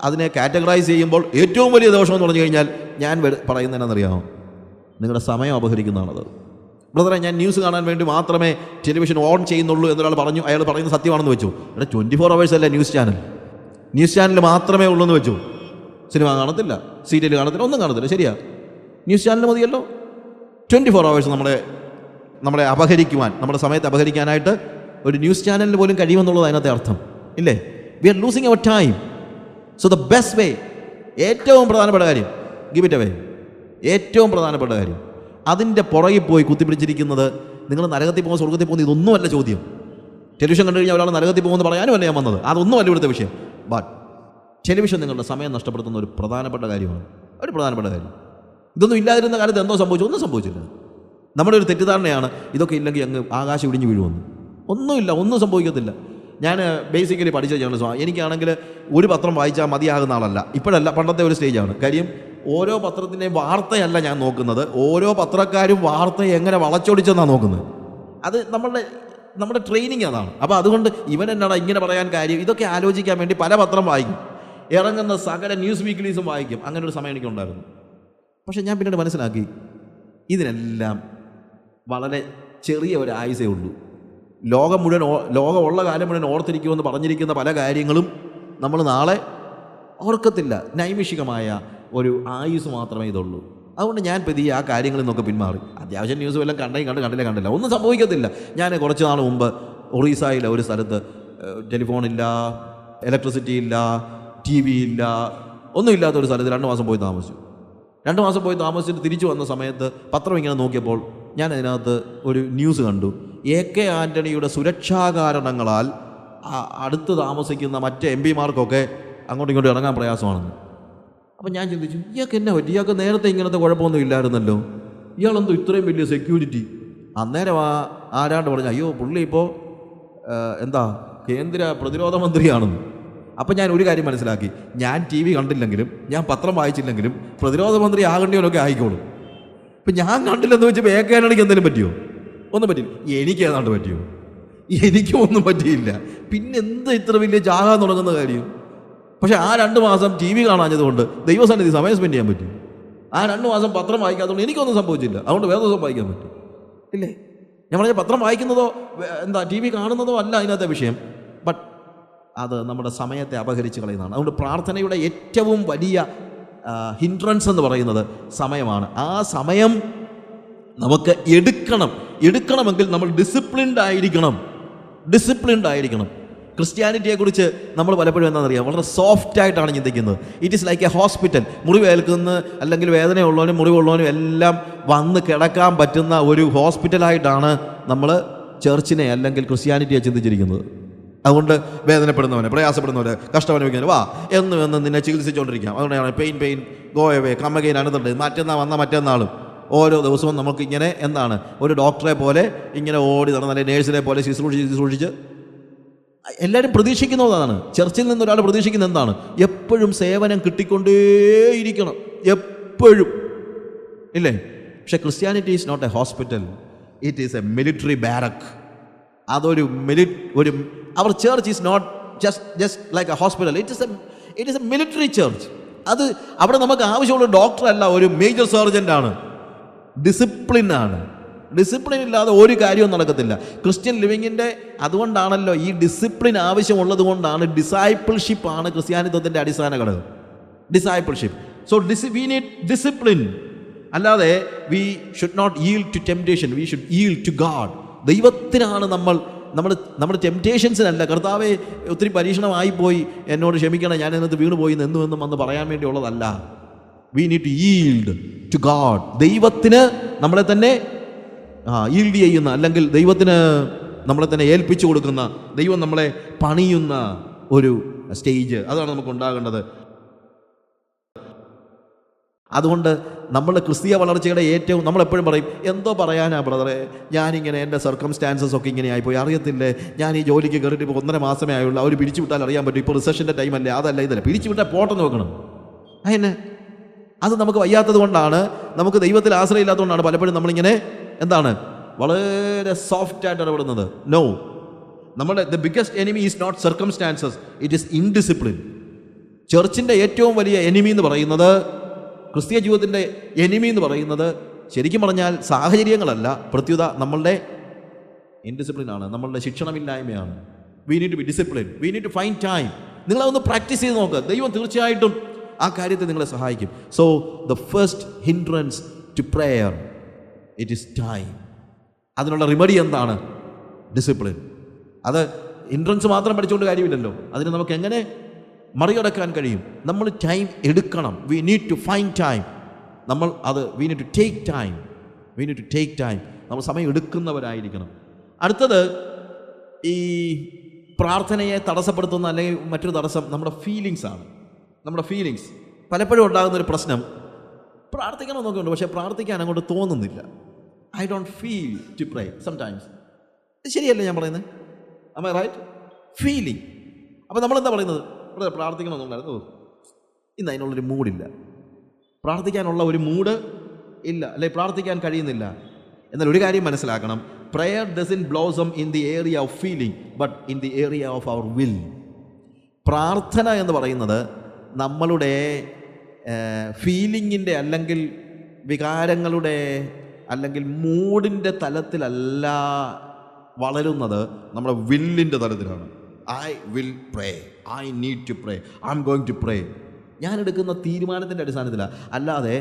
A: അതിനെ കാറ്റഗറൈസ് ചെയ്യുമ്പോൾ ഏറ്റവും വലിയ ദോഷം എന്ന് പറഞ്ഞു കഴിഞ്ഞാൽ ഞാൻ പറയുന്നത് എന്നാണെന്നറിയാമോ, നിങ്ങളുടെ സമയം അപഹരിക്കുന്നതാണത്. ബ്രദറെ, ഞാൻ ന്യൂസ് കാണാൻ വേണ്ടി മാത്രമേ ടെലിവിഷൻ ഓൺ ചെയ്യുന്നുള്ളൂ എന്നൊരാൾ പറഞ്ഞു. അയാൾ പറയുന്നത് സത്യമാണെന്ന് വെച്ചു. ഇവിടെ 24 hours അല്ല ന്യൂസ് ചാനൽ. ന്യൂസ് ചാനൽ മാത്രമേ ഉള്ളൂ എന്ന് വെച്ചു. സിനിമ കാണത്തില്ല, സീരിയൽ കാണത്തില്ല, ഒന്നും കാണത്തില്ല. ശരിയാ, ന്യൂസ് ചാനൽ മതിയല്ലോ. 24 hours നമ്മളെ അപഹരിക്കുവാൻ, നമ്മുടെ സമയത്ത് അപഹരിക്കാനായിട്ട് ഒരു ന്യൂസ് ചാനലിന് പോലും കഴിയുമെന്നുള്ളത് അതിനകത്തെ അർത്ഥം ഇല്ലേ? We are losing our time. So the best way, ഏറ്റവും പ്രധാനപ്പെട്ട കാര്യം, ഗിവ് ഇറ്റ് അവേ. ഏറ്റവും പ്രധാനപ്പെട്ട കാര്യം, അതിൻ്റെ പുറകിൽ പോയി കുത്തിപ്പിടിച്ചിരിക്കുന്നത്, നിങ്ങൾ നരകത്തിൽ പോകുന്ന സ്വർഗത്തിൽ പോകുന്ന ഇതൊന്നുമല്ല ചോദ്യം. ടെലിവിഷൻ കണ്ടു കഴിഞ്ഞാൽ ഒരാൾ നരകത്തിൽ പോകുമെന്ന് പറയാനും അല്ല ഞാൻ വന്നത്, അതൊന്നുമല്ല ഇവിടുത്തെ വിഷയം. ബട്ട് ടെലിവിഷൻ നിങ്ങളുടെ സമയം നഷ്ടപ്പെടുത്തുന്ന ഒരു പ്രധാനപ്പെട്ട കാര്യമാണ്, ഒരു പ്രധാനപ്പെട്ട കാര്യം. ഇതൊന്നും ഇല്ലാതിരുന്ന കാലത്ത് എന്തോ സംഭവിച്ചു? ഒന്നും സംഭവിച്ചില്ല. നമ്മുടെ ഒരു തെറ്റിദ്ധാരണയാണ് ഇതൊക്കെ ഇല്ലെങ്കിൽ അങ്ങ് ആകാശം ഇടിഞ്ഞു വീഴുമെന്ന്. ഒന്നുമില്ല, ഒന്നും സംഭവിക്കത്തില്ല. ഞാൻ ബേസിക്കലി പഠിച്ച ജേർണലിസം. എനിക്കാണെങ്കിൽ ഒരു പത്രം വായിച്ചാൽ മതിയാകുന്ന ആളല്ല, ഇപ്പോഴല്ല, പണ്ടത്തെ ഒരു സ്റ്റേജാണ്. കാര്യം ഓരോ പത്രത്തിൻ്റെയും വാർത്തയല്ല ഞാൻ നോക്കുന്നത്, ഓരോ പത്രക്കാരും വാർത്ത എങ്ങനെ വളച്ചൊടിച്ചെന്നാണ് നോക്കുന്നത്. അത് നമ്മുടെ ട്രെയിനിങ് അതാണ്. അപ്പോൾ അതുകൊണ്ട് ഇവൻ എന്നാണ് ഇങ്ങനെ പറയാൻ കാര്യം, ഇതൊക്കെ ആലോചിക്കാൻ വേണ്ടി പല പത്രം വായിക്കും, ഇറങ്ങുന്ന സകല ന്യൂസ് വീക്ക്ലീസും വായിക്കും. അങ്ങനെ ഒരു സമയം എനിക്കുണ്ടായിരുന്നു. പക്ഷേ ഞാൻ പിന്നീട് മനസ്സിലാക്കി, ഇതിനെല്ലാം വളരെ ചെറിയ ഒരു ആയുസേ ഉള്ളൂ. ലോകമുള്ള കാലം മുഴുവൻ ഓർത്തിരിക്കുമെന്ന് പറഞ്ഞിരിക്കുന്ന പല കാര്യങ്ങളും നമ്മൾ നാളെ ഓർക്കത്തില്ല. നൈമിഷികമായ ഒരു ആയുസ് മാത്രമേ ഇതുള്ളൂ. അതുകൊണ്ട് ഞാൻ പതിയെ ആ കാര്യങ്ങളിൽ നിന്നൊക്കെ പിന്മാറി. അത്യാവശ്യം ന്യൂസ് വല്ലതും കണ്ടില്ല, ഒന്നും സംഭവിക്കത്തില്ല. ഞാൻ കുറച്ച് നാൾ മുമ്പ് ഒറീസയിലെ ഒരു സ്ഥലത്ത് ടെലിഫോണില്ല, ഇലക്ട്രിസിറ്റി ഇല്ല, TV ഇല്ല, ഒന്നുമില്ലാത്തൊരു സ്ഥലത്ത് 2 മാസം പോയി താമസിച്ചു. 2 മാസം പോയി താമസിച്ചിട്ട് തിരിച്ചു വന്ന സമയത്ത് പത്രം ഇങ്ങനെ നോക്കിയപ്പോൾ ഞാൻ അതിനകത്ത് ഒരു ന്യൂസ് കണ്ടു. AK ആൻ്റണിയുടെ സുരക്ഷാ കാരണങ്ങളാൽ അടുത്ത് താമസിക്കുന്ന മറ്റ് MP-മാർക്കൊക്കെ അങ്ങോട്ടും ഇങ്ങോട്ടും ഇറങ്ങാൻ പ്രയാസമാണെന്ന്. അപ്പം ഞാൻ ചിന്തിച്ചു, ഇയാൾക്ക് എന്നാ പറ്റി? ഇയാൾക്ക് നേരത്തെ ഇങ്ങനത്തെ കുഴപ്പമൊന്നും ഇല്ലായിരുന്നല്ലോ, ഇയാളെന്തോ ഇത്രയും വലിയ സെക്യൂരിറ്റി? അന്നേരം ആരാണ്ട് പറഞ്ഞു, അയ്യോ പുള്ളി ഇപ്പോൾ കേന്ദ്ര പ്രതിരോധ മന്ത്രിയാണെന്ന്. അപ്പം ഞാൻ ഒരു കാര്യം മനസ്സിലാക്കി, ഞാൻ TV കണ്ടില്ലെങ്കിലും ഞാൻ പത്രം വായിച്ചില്ലെങ്കിലും പ്രതിരോധ മന്ത്രി ആകേണ്ടവനൊക്കെ ആയിക്കോളും. ഇപ്പം ഞാൻ കണ്ടില്ലെന്ന് വെച്ചപ്പോൾ AK ആൻ്റണിക്ക് എന്തെങ്കിലും പറ്റിയോ? ഒന്നും പറ്റില്ല. എനിക്ക് ഏതാണ്ട് പറ്റിയോ? എനിക്കും ഒന്നും പറ്റിയില്ല. പിന്നെ എന്താ ഇത്ര വലിയ ചാകാൻ തുടങ്ങുന്ന കാര്യം? പക്ഷേ ആ 2 മാസം TV കാണാഞ്ഞതുകൊണ്ട് ദൈവസന്നിധി സമയം സ്പെൻഡ് ചെയ്യാൻ പറ്റി. ആ 2 മാസം പത്രം വായിക്കാത്തതുകൊണ്ട് എനിക്കൊന്നും സംഭവിച്ചില്ല. അതുകൊണ്ട് വേദോസം വായിക്കാൻ പറ്റി ഇല്ലേ? ഞാൻ പറഞ്ഞ പത്രം വായിക്കുന്നതോ TV കാണുന്നതോ അല്ല അതിനകത്തെ വിഷയം. ബട്ട് അത് നമ്മുടെ സമയത്തെ അപഹരിച്ച് കളയുന്നതാണ്. അതുകൊണ്ട് പ്രാർത്ഥനയുടെ ഏറ്റവും വലിയ ഹിൻഡ്രൻസ് എന്ന് പറയുന്നത് സമയമാണ്. ആ സമയം നമുക്ക് എടുക്കണമെങ്കിൽ നമ്മൾ ഡിസിപ്ലിൻഡ് ആയിരിക്കണം. ക്രിസ്ത്യാനിറ്റിയെക്കുറിച്ച് നമ്മൾ പലപ്പോഴും എന്താണെന്നറിയാം, വളരെ സോഫ്റ്റായിട്ടാണ് ചിന്തിക്കുന്നത്. It is like a hospital. മുറിവേൽക്കുന്ന അല്ലെങ്കിൽ വേദനയുള്ളവനും മുറിവുള്ളവനും എല്ലാം വന്ന് കിടക്കാൻ പറ്റുന്ന ഒരു ഹോസ്പിറ്റലായിട്ടാണ് നമ്മൾ ചർച്ചിനെ അല്ലെങ്കിൽ ക്രിസ്ത്യാനിറ്റിയെ ചിന്തിച്ചിരിക്കുന്നത്. അതുകൊണ്ട് വേദനപ്പെടുന്നവനെ, പ്രയാസപ്പെടുന്നവരെ, കഷ്ടമനുഭവിക്കുന്നവരെ വാ എന്ന് നിന്നെ ചികിത്സിച്ചുകൊണ്ടിരിക്കാം. അതുകൊണ്ടാണ് pain go away come again another day, മറ്റന്നാളും ഓരോ ദിവസവും നമുക്കിങ്ങനെ എന്താണ് ഒരു ഡോക്ടറെ പോലെ ഇങ്ങനെ ഓടി നടന്ന്, അല്ലെങ്കിൽ നേഴ്സിനെ പോലെ ശുശ്രൂഷിച്ച് എല്ലാവരും പ്രതീക്ഷിക്കുന്നതാണ്. ചർച്ചിൽ നിന്ന് ഒരാൾ പ്രതീക്ഷിക്കുന്നത് എന്താണ്? എപ്പോഴും സേവനം കിട്ടിക്കൊണ്ടേയിരിക്കണം, എപ്പോഴും, ഇല്ലേ? പക്ഷെ Christianity is not a hospital, it is a military barrack. അതൊരു our church is not just like a hospital, it is a military church. അത് അവിടെ നമുക്ക് ആവശ്യമുള്ള ഡോക്ടർ അല്ല, ഒരു മേജർ സർജൻ്റാണ്. ഡിസിപ്ലിനാണ്. ഡിസിപ്ലിൻ ഇല്ലാതെ ഒരു കാര്യവും നടക്കത്തില്ല. ക്രിസ്ത്യൻ ലിവിങ്ങിൻ്റെ അതുകൊണ്ടാണല്ലോ ഈ ഡിസിപ്ലിൻ ആവശ്യമുള്ളത് കൊണ്ടാണ് ഡിസൈപ്പിൾഷിപ്പാണ് ക്രിസ്ത്യാനിത്വത്തിൻ്റെ അടിസ്ഥാന ഘടകം. Discipleship. So we need discipline. അല്ലാതെ we should not yield to temptation, we should yield to God. ദൈവത്തിനാണ് നമ്മുടെ ടെംപ്റ്റേഷൻസിനല്ല. കർത്താവെ ഒത്തിരി പരീക്ഷണമായിപ്പോയി, എന്നോട് ക്ഷമിക്കണം, ഞാൻ ഇതിനകത്ത് വീണുപോയി എന്നും വന്ന് പറയാൻ വേണ്ടിയുള്ളതല്ല. We need to yield to God. ദൈവത്തിന് നമ്മളെ തന്നെ yield ചെയ്യുന്ന, അല്ലെങ്കിൽ ദൈവത്തിന് നമ്മളെ തന്നെ ഏൽപ്പിച്ചു കൊടുക്കുന്ന, ദൈവം നമ്മളെ പണിയുന്ന ഒരു സ്റ്റേജ്, അതാണ് നമുക്ക് ഉണ്ടാകേണ്ടത്. അതുകൊണ്ട് നമ്മളുടെ ക്രിസ്തീയ വളർച്ചയുടെ ഏറ്റവും, നമ്മളെപ്പോഴും പറയും, എന്തോ പറയാനാ ബ്രദറെ, ഞാനിങ്ങനെ എൻ്റെ സർക്കംസ്റ്റാൻസസ് ഒക്കെ ഇങ്ങനെ ആയിപ്പോയി, അറിയത്തില്ലേ, ഞാൻ ഈ ജോലിക്ക് കയറിയിട്ട് ഇപ്പോൾ 1.5 മാസമേ ആയുള്ളൂ, അവർ പിരിച്ചു വിട്ടാൽ അറിയാൻ പറ്റും, ഇപ്പോൾ റിസഷൻ്റെ ടൈമല്ലേ, അതല്ല ഇതല്ല, പിരിച്ചു വിട്ടാൽ പോട്ടെന്ന് നോക്കണം. അതിനെ അത് നമുക്ക് വയ്യാത്തത് കൊണ്ടാണ്, നമുക്ക് ദൈവത്തിൽ ആശ്രയമില്ലാത്തതുകൊണ്ടാണ് പലപ്പോഴും നമ്മളിങ്ങനെ എന്താണ് വളരെ സോഫ്റ്റായിട്ട് ഇടപെടുന്നത്. നോ, നമ്മുടെ the biggest enemy is not circumstances, it is indiscipline. ചർച്ചിൻ്റെ ഏറ്റവും വലിയ എനിമി എന്ന് പറയുന്നത്, ക്രിസ്തീയ ജീവിതത്തിൻ്റെ എനിമി എന്ന് പറയുന്നത് ശരിക്കും പറഞ്ഞാൽ സാഹചര്യങ്ങളല്ല, പ്രത്യുത നമ്മളുടെ ഇൻഡിസിപ്ലിനാണ്, നമ്മളുടെ ശിക്ഷണമില്ലായ്മയാണ്. We need to be discipline, we need to find time. നിങ്ങളതൊന്ന് പ്രാക്ടീസ് ചെയ്ത് നോക്കുക, ദൈവം തീർച്ചയായിട്ടും ആ കാര്യത്തെ നിങ്ങളെ സഹായിക്കും. So the first hindrance to prayer, it is time. അതിനുള്ള റിമഡി എന്താണ്? ഡിസിപ്ലിൻ. അത് ഹിൻഡ്രൻസ് മാത്രം പഠിച്ചുകൊണ്ട് കാര്യമില്ലല്ലോ, അതിന് നമുക്ക് എങ്ങനെ മറികടക്കാൻ കഴിയും? നമ്മൾ ടൈം എടുക്കണം. We need to find time. We need to take time. നമ്മൾ സമയം എടുക്കുന്നവരായിരിക്കണം. അടുത്തത്, ഈ പ്രാർത്ഥനയെ തടസ്സപ്പെടുത്തുന്ന അല്ലെങ്കിൽ മറ്റൊരു തടസ്സം നമ്മുടെ ഫീലിങ്സ് ആണ്. നമ്മുടെ ഫീലിങ്സ് പലപ്പോഴും ഉണ്ടാകുന്നൊരു പ്രശ്നം, പ്രാർത്ഥിക്കണമെന്നൊക്കെ ഉണ്ട്, പക്ഷേ പ്രാർത്ഥിക്കാൻ അങ്ങോട്ട് തോന്നുന്നില്ല. I don't feel to pray sometimes. ശരിയല്ലേ ഞാൻ പറയുന്നത്? Am I right? ഫീലിംഗ്. അപ്പോൾ നമ്മളെന്താ പറയുന്നത്? ഇവിടെ പ്രാർത്ഥിക്കണമെന്നുണ്ടായിരുന്നു, ഇന്ന് അതിനുള്ളൊരു മൂഡില്ല, പ്രാർത്ഥിക്കാനുള്ള ഒരു മൂഡ് ഇല്ല, അല്ലെ പ്രാർത്ഥിക്കാൻ കഴിയുന്നില്ല. എന്നാൽ ഒരു കാര്യം മനസ്സിലാക്കണം, prayer doesn't blossom in the area of feeling, but in the area of our will. പ്രാർത്ഥന എന്ന് പറയുന്നത് നമ്മളുടെ ഫീലിങ്ങിൻ്റെ അല്ലെങ്കിൽ വികാരങ്ങളുടെ അല്ലെങ്കിൽ മൂഡിൻ്റെ തലത്തിലല്ല വളരുന്നത്, നമ്മുടെ വില്ലിൻ്റെ തലത്തിലാണ്. I will pray, I need to pray, I am going to pray. ഞാൻ എടുക്കുന്ന തീരുമാനത്തിൻ്റെ അടിസ്ഥാനത്തിലാണ്. അല്ലാതെ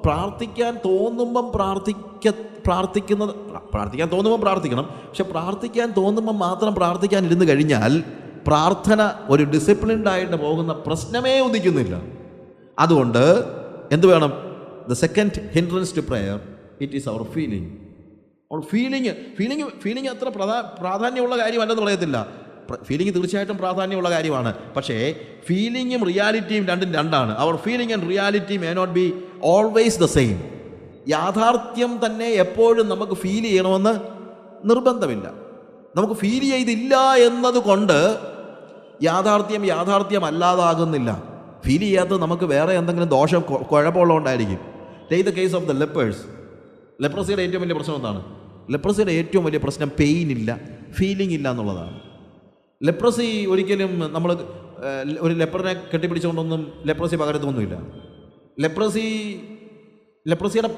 A: പ്രാർത്ഥിക്കാൻ തോന്നുമ്പം പ്രാർത്ഥിക്കാൻ തോന്നുമ്പം പ്രാർത്ഥിക്കണം. പക്ഷെ പ്രാർത്ഥിക്കാൻ തോന്നുമ്പം മാത്രം പ്രാർത്ഥിക്കാൻ ഇരുന്ന് കഴിഞ്ഞാൽ പ്രാർത്ഥന ഒരു ഡിസിപ്ലിൻഡായിട്ട് പോകുന്ന പ്രശ്നമേ ഉദിക്കുന്നില്ല. അതുകൊണ്ട് എന്ത് വേണം? The second hindrance to prayer, it is our feeling. Feeling അത്ര പ്രാധാന്യമുള്ള കാര്യമല്ലെന്ന് പറയത്തില്ല. ഫീലിംഗ് തീർച്ചയായിട്ടും പ്രാധാന്യമുള്ള കാര്യമാണ്. പക്ഷേ ഫീലിംഗും റിയാലിറ്റിയും രണ്ടാണ്. Our feeling and reality may not be always the same. യാഥാർത്ഥ്യം തന്നെ എപ്പോഴും നമുക്ക് ഫീൽ ചെയ്യണമെന്ന് നിർബന്ധമില്ല. നമുക്ക് ഫീൽ ചെയ്തില്ല എന്നതുകൊണ്ട് യാഥാർത്ഥ്യം അല്ലാതാകുന്നില്ല. ഫീൽ ചെയ്യാത്തത് നമുക്ക് വേറെ എന്തെങ്കിലും ദോഷം കുഴപ്പമുള്ളതുകൊണ്ടായിരിക്കും. Take the case of the lepers. ലെപ്രസിയുടെ ഏറ്റവും വലിയ പ്രശ്നം എന്താണ്? ലെപ്രസിയുടെ ഏറ്റവും വലിയ പ്രശ്നം പെയിൻ ഇല്ല, ഫീലിംഗ് ഇല്ല എന്നുള്ളതാണ്. ലെപ്രസി ഒരിക്കലും നമ്മൾ ഒരു ലെപ്പറിനെ കെട്ടിപ്പിടിച്ചുകൊണ്ടൊന്നും ലെപ്രസി പകരത്തൊന്നുമില്ല. ലെപ്രസിയുടെ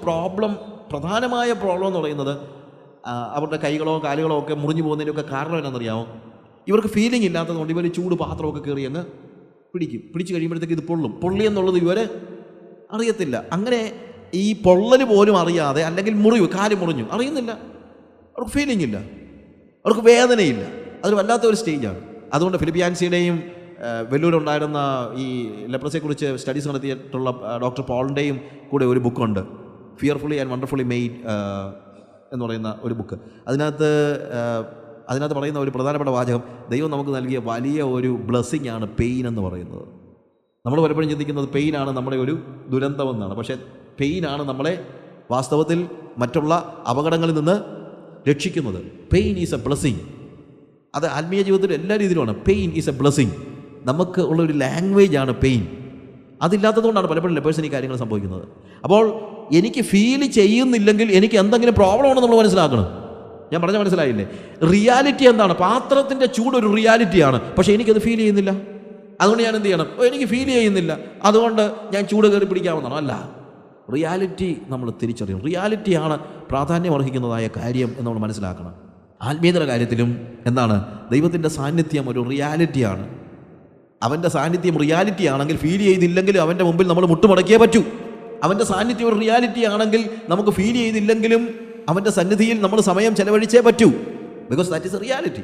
A: പ്രധാനമായ പ്രോബ്ലം എന്ന് പറയുന്നത് അവരുടെ കൈകളോ കാലുകളോ ഒക്കെ മുറിഞ്ഞു പോകുന്നതിൻ്റെയൊക്കെ കാരണം എന്നാണെന്നറിയാമോ? ഇവർക്ക് ഫീലിംഗ് ഇല്ലാത്തത് കൊണ്ട് ഇവർ ചൂട് പാത്രമൊക്കെ കയറി അങ്ങ് പിടിച്ച് കഴിയുമ്പോഴത്തേക്ക് ഇത് പൊള്ളി എന്നുള്ളത് ഇവരെ അറിയത്തില്ല. അങ്ങനെ ഈ പൊള്ളൽ പോലും അറിയാതെ, അല്ലെങ്കിൽ കാല് മുറിഞ്ഞു അറിയുന്നില്ല, അവർക്ക് ഫീലിംഗ് ഇല്ല, അവർക്ക് വേദനയില്ല. അതൊരു വല്ലാത്ത ഒരു സ്റ്റേജാണ്. അതുകൊണ്ട് ഫിലിപ്പിയാൻസിയുടെയും വെല്ലൂരുണ്ടായിരുന്ന ഈ ലെപ്രസിയെക്കുറിച്ച് സ്റ്റഡീസ് നടത്തിയിട്ടുള്ള ഡോക്ടർ പോളിൻ്റെയും കൂടെ ഒരു ബുക്കുണ്ട്, ഫിയർഫുള്ളി ആൻഡ് വണ്ടർഫുള്ളി മെയ്ഡ് എന്ന് പറയുന്ന ഒരു ബുക്ക്. അതിനകത്ത് പറയുന്ന ഒരു പ്രധാനപ്പെട്ട വാചകം, ദൈവം നമുക്ക് നൽകിയ വലിയ ഒരു ബ്ലെസ്സിങ് ആണ് പെയിൻ എന്ന് പറയുന്നത്. നമ്മൾ പലപ്പോഴും ചിന്തിക്കുന്നത് പെയിനാണ് നമ്മുടെ ഒരു ദുരന്തമെന്നാണ്. പക്ഷേ പെയിനാണ് നമ്മളെ വാസ്തവത്തിൽ മറ്റുള്ള അപകടങ്ങളിൽ നിന്ന് രക്ഷിക്കുന്നത്. Pain is a blessing. അത് ആത്മീയ ജീവിതത്തിൽ എല്ലാ രീതിയിലുമാണ്. Pain is a blessing. നമുക്ക് ഉള്ളൊരു ലാംഗ്വേജാണ് പെയിൻ. അതില്ലാത്തതുകൊണ്ടാണ് പലപ്പോഴും ലെപ്പേഴ്സിന് ഈ കാര്യങ്ങൾ സംഭവിക്കുന്നത്. അപ്പോൾ എനിക്ക് ഫീൽ ചെയ്യുന്നില്ലെങ്കിൽ എനിക്ക് എന്തെങ്കിലും പ്രോബ്ലം ഉണ്ടെന്ന് നമ്മൾ മനസ്സിലാക്കണം. ഞാൻ പറഞ്ഞ മനസ്സിലായില്ലേ? റിയാലിറ്റി എന്താണ്? പാത്രത്തിൻ്റെ ചൂട് ഒരു റിയാലിറ്റിയാണ്, പക്ഷേ എനിക്കത് ഫീൽ ചെയ്യുന്നില്ല. അതുകൊണ്ട് ഞാൻ എന്ത് ചെയ്യണം? എനിക്ക് ഫീൽ ചെയ്യുന്നില്ല, അതുകൊണ്ട് ഞാൻ ചൂട് കയറി പിടിക്കാമെന്നാണോ? അല്ല, റിയാലിറ്റി നമ്മൾ തിരിച്ചറിയും. റിയാലിറ്റിയാണ് പ്രാധാന്യം അർഹിക്കുന്നതായ കാര്യം എന്ന് നമ്മൾ മനസ്സിലാക്കണം. ആത്മീയതയുടെ കാര്യത്തിലും എന്താണ്? ദൈവത്തിൻ്റെ സാന്നിധ്യം ഒരു റിയാലിറ്റിയാണ്. അവൻ്റെ സാന്നിധ്യം റിയാലിറ്റി ആണെങ്കിൽ ഫീൽ ചെയ്തില്ലെങ്കിലും അവൻ്റെ മുമ്പിൽ നമ്മൾ മുട്ടുമടക്കിയേ പറ്റൂ. അവൻ്റെ സാന്നിധ്യം ഒരു റിയാലിറ്റി ആണെങ്കിൽ നമുക്ക് ഫീൽ ചെയ്തില്ലെങ്കിലും അവൻ്റെ സന്നിധിയിൽ നമ്മൾ സമയം ചെലവഴിച്ചേ പറ്റൂ. Because that is a reality.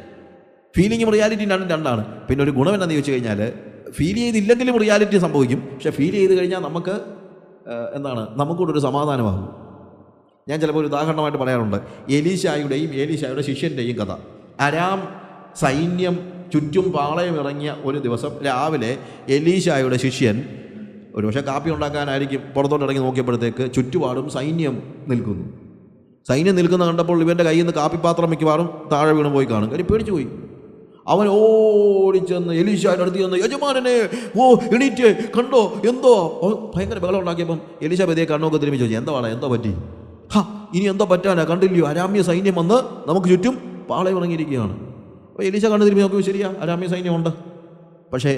A: ഫീലിങ്ങും റിയാലിറ്റിയും രണ്ടാണ്. പിന്നെ ഒരു ഗുണം എന്താണെന്ന് ചോദിച്ചു കഴിഞ്ഞാൽ, ഫീൽ ചെയ്തില്ലെങ്കിലും റിയാലിറ്റി സംഭവിക്കും, പക്ഷേ ഫീൽ ചെയ്ത് കഴിഞ്ഞാൽ നമുക്ക് നമുക്കൂടെ ഒരു സമാധാനമാകും. ഞാൻ ചിലപ്പോൾ ഒരു ഉദാഹരണമായിട്ട് പറയാറുണ്ട്, ഏലീശായുടെ ശിഷ്യൻ്റെയും കഥ. അരാം സൈന്യം ചുറ്റും പാളയം ഇറങ്ങിയ ഒരു ദിവസം രാവിലെ എലീശായുടെ ശിഷ്യൻ ഒരു പക്ഷേ കാപ്പി ഉണ്ടാക്കാനായിരിക്കും പുറത്തോട്ട് ഇറങ്ങി നോക്കിയപ്പോഴത്തേക്ക് ചുറ്റുപാടും സൈന്യം നിൽക്കുന്നു. സൈന്യം നിൽക്കുന്ന കണ്ടപ്പോൾ ഇവൻ്റെ കയ്യിൽ നിന്ന് കാപ്പിപ്പാത്രം മിക്കവാറും താഴെ വീണ് പോയി കാണും. കാര്യം പേടിച്ചു പോയി. അവൻ ഓടിച്ചെന്ന് എലീശായുടെ അടുത്ത് ചെന്ന്, യജമാനനെ, എണീറ്റ്, കണ്ടോ എന്തോ ഭയങ്കര ബഹളം ഉണ്ടാക്കിയപ്പം എലീശ പതിയെ കണ്ണൊക്കെ തിരുമ്പി ചോദിച്ചു, എന്തോ പറ്റി? ഇനി എന്തോ പറ്റാനാ? കണ്ടില്ലയോ, അരാമ്യ സൈന്യം വന്ന് നമുക്ക് ചുറ്റും പാളയം ഇറങ്ങിയിരിക്കുകയാണ്. അപ്പോൾ എലീശ കണ്ടു തിരുമ്പി നോക്കി, ശരിയാ, അരാമ്യ സൈന്യമുണ്ട്. പക്ഷേ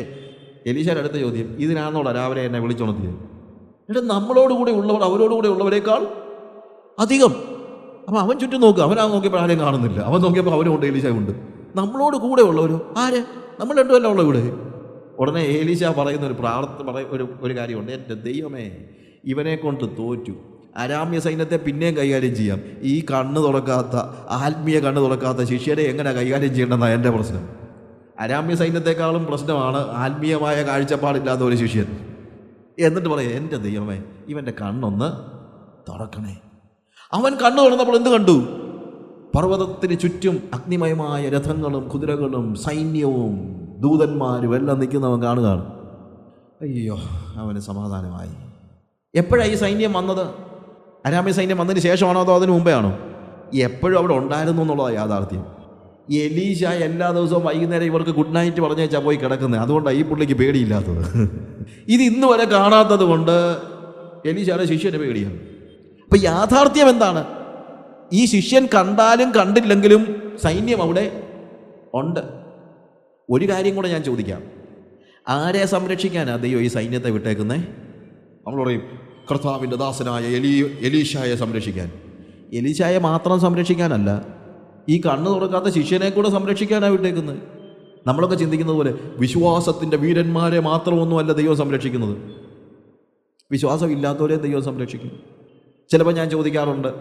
A: എലീശയുടെ അടുത്ത ചോദ്യം, ഇതിനാണോടാ രാവിലെ എന്നെ വിളിച്ചുണർത്തിയത്? എന്നിട്ട് നമ്മളോടുകൂടെ ഉള്ളവർ അവരോടുകൂടെ ഉള്ളവരെക്കാൾ അധികം. അപ്പം അവൻ ചുറ്റും നോക്കുക, അവനാ നോക്കിയപ്പോൾ ആരെയും കാണുന്നില്ല. അവൻ നോക്കിയപ്പോൾ അവനുണ്ട്, എലീശ ഉണ്ട്. നമ്മളോട് കൂടെ ഉള്ളവരോ? ആര്? നമ്മൾ രണ്ടുമല്ല ഉള്ള ഇവിടെ. ഉടനെ എലീശ പറയുന്ന ഒരു കാര്യമുണ്ട്, എൻ്റെ ദൈവമേ, ഇവനെ കൊണ്ട് തോറ്റു. അരാമ്യ സൈന്യത്തെ പിന്നെയും കൈകാര്യം ചെയ്യാം, ഈ കണ്ണ് തുറക്കാത്ത, ആത്മീയ കണ്ണ് തുറക്കാത്ത ശിഷ്യരെ എങ്ങനെ കൈകാര്യം ചെയ്യണമെന്നാണ് എൻ്റെ പ്രശ്നം. അരാമ്യ സൈന്യത്തെക്കാളും പ്രശ്നമാണ് ആത്മീയമായ കാഴ്ചപ്പാടില്ലാത്ത ഒരു ശിഷ്യൻ. എന്നിട്ട് പറയാം, എൻ്റെ ദൈവമേ, ഇവൻ്റെ കണ്ണൊന്ന് തുറക്കണേ. അവൻ കണ്ണു തുറന്നപ്പോൾ എന്ത് കണ്ടു? പർവ്വതത്തിന് ചുറ്റും അഗ്നിമയമായ രഥങ്ങളും കുതിരകളും സൈന്യവും ദൂതന്മാരും എല്ലാം നിൽക്കുന്നവൻ കാണുകയാണ്. അയ്യോ, അവന് സമാധാനമായി. എപ്പോഴാണ് ഈ സൈന്യം വന്നത്? അരാമ്യ സൈന്യം വന്നതിന് ശേഷമാണോ അതോ അതിന് മുമ്പേ ആണോ? എപ്പോഴും അവിടെ ഉണ്ടായിരുന്നു എന്നുള്ളതാണ് യാഥാർത്ഥ്യം. എലീശ എല്ലാ ദിവസവും വൈകുന്നേരം ഇവർക്ക് ഗുഡ് നൈറ്റ് പറഞ്ഞേച്ചാൽ പോയി കിടക്കുന്നത്. അതുകൊണ്ടാണ് ഈ പുള്ളിക്ക് പേടിയില്ലാത്തത്. ഇത് ഇന്ന് വരെ കാണാത്തത് കൊണ്ട് എലീശയുടെ ശിഷ്യന് പേടിയാണ്. അപ്പം യാഥാർത്ഥ്യം എന്താണ്? ഈ ശിഷ്യൻ കണ്ടാലും കണ്ടില്ലെങ്കിലും സൈന്യം അവിടെ ഉണ്ട്. ഒരു കാര്യം കൂടെ ഞാൻ ചോദിക്കാം, ആരെ സംരക്ഷിക്കാനാണ് ദൈവം ഈ സൈന്യത്തെ വിട്ടേക്കുന്നേ? നമ്മൾ പറയും കർത്താവിൻ്റെ ദാസനായ എലീശായെ സംരക്ഷിക്കാൻ. എലീശായെ മാത്രം സംരക്ഷിക്കാനല്ല, ഈ കണ്ണ് തുറക്കാത്ത ശിഷ്യനെ കൂടെ സംരക്ഷിക്കാനാണ് വിട്ടേക്കുന്നത്. നമ്മളൊക്കെ ചിന്തിക്കുന്നത് പോലെ വിശ്വാസത്തിൻ്റെ വീരന്മാരെ മാത്രമൊന്നുമല്ല ദൈവം സംരക്ഷിക്കുന്നത്, വിശ്വാസമില്ലാത്തവരെ ദൈവം സംരക്ഷിക്കും. ചിലപ്പോൾ ഞാൻ ചോദിക്കാറുണ്ട്,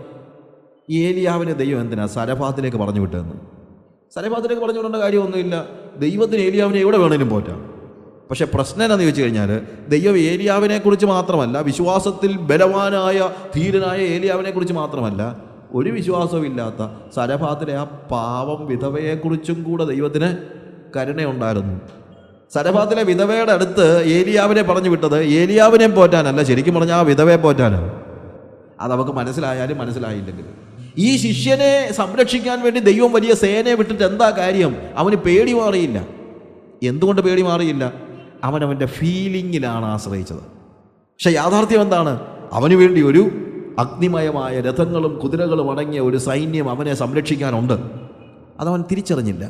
A: ഏലിയാവിനെ ദൈവം എന്തിനാ സരഫാത്തിലേക്ക് പറഞ്ഞു വിട്ടതെന്ന്? സരഫാത്തിലേക്ക് പറഞ്ഞു വിടേണ്ട കാര്യമൊന്നുമില്ല. ദൈവത്തിന് ഏലിയാവിനെ എവിടെ വേണേലും പോറ്റാം. പക്ഷെ പ്രശ്നം എന്താണെന്ന് ചോദിച്ചു കഴിഞ്ഞാൽ, ദൈവം ഏലിയാവിനെക്കുറിച്ച് മാത്രമല്ല, വിശ്വാസത്തിൽ ബലവാനായ ധീരനായ ഏലിയാവിനെക്കുറിച്ച് മാത്രമല്ല, ഒരു വിശ്വാസമില്ലാത്ത സരഫാത്തിലെ ആ പാവം വിധവയെക്കുറിച്ചും കൂടെ ദൈവത്തിന് കരുണയുണ്ടായിരുന്നു. സരഫാത്തിലെ വിധവയുടെ അടുത്ത് ഏലിയാവിനെ പറഞ്ഞു വിട്ടത് ഏലിയാവിനെ പോറ്റാനല്ല, ശരിക്കും പറഞ്ഞാൽ ആ വിധവയെ പോറ്റാനാണ്. അത് നമുക്ക് മനസ്സിലായാലും മനസ്സിലായില്ലെങ്കിലും. ഈ ശിഷ്യനെ സംരക്ഷിക്കാൻ വേണ്ടി ദൈവം വലിയ സേനയെ വിട്ടിട്ട് എന്താ കാര്യം? അവന് പേടി മാറിയില്ല. എന്തുകൊണ്ട് പേടി മാറിയില്ല? അവനവൻ്റെ ഫീലിങ്ങിലാണ് ആശ്രയിച്ചത്. പക്ഷെ യാഥാർത്ഥ്യം എന്താണ്? അവന് വേണ്ടി ഒരു അഗ്നിമയമായ രഥങ്ങളും കുതിരകളും അടങ്ങിയ ഒരു സൈന്യം അവനെ സംരക്ഷിക്കാനുണ്ട്. അതവൻ തിരിച്ചറിഞ്ഞില്ല.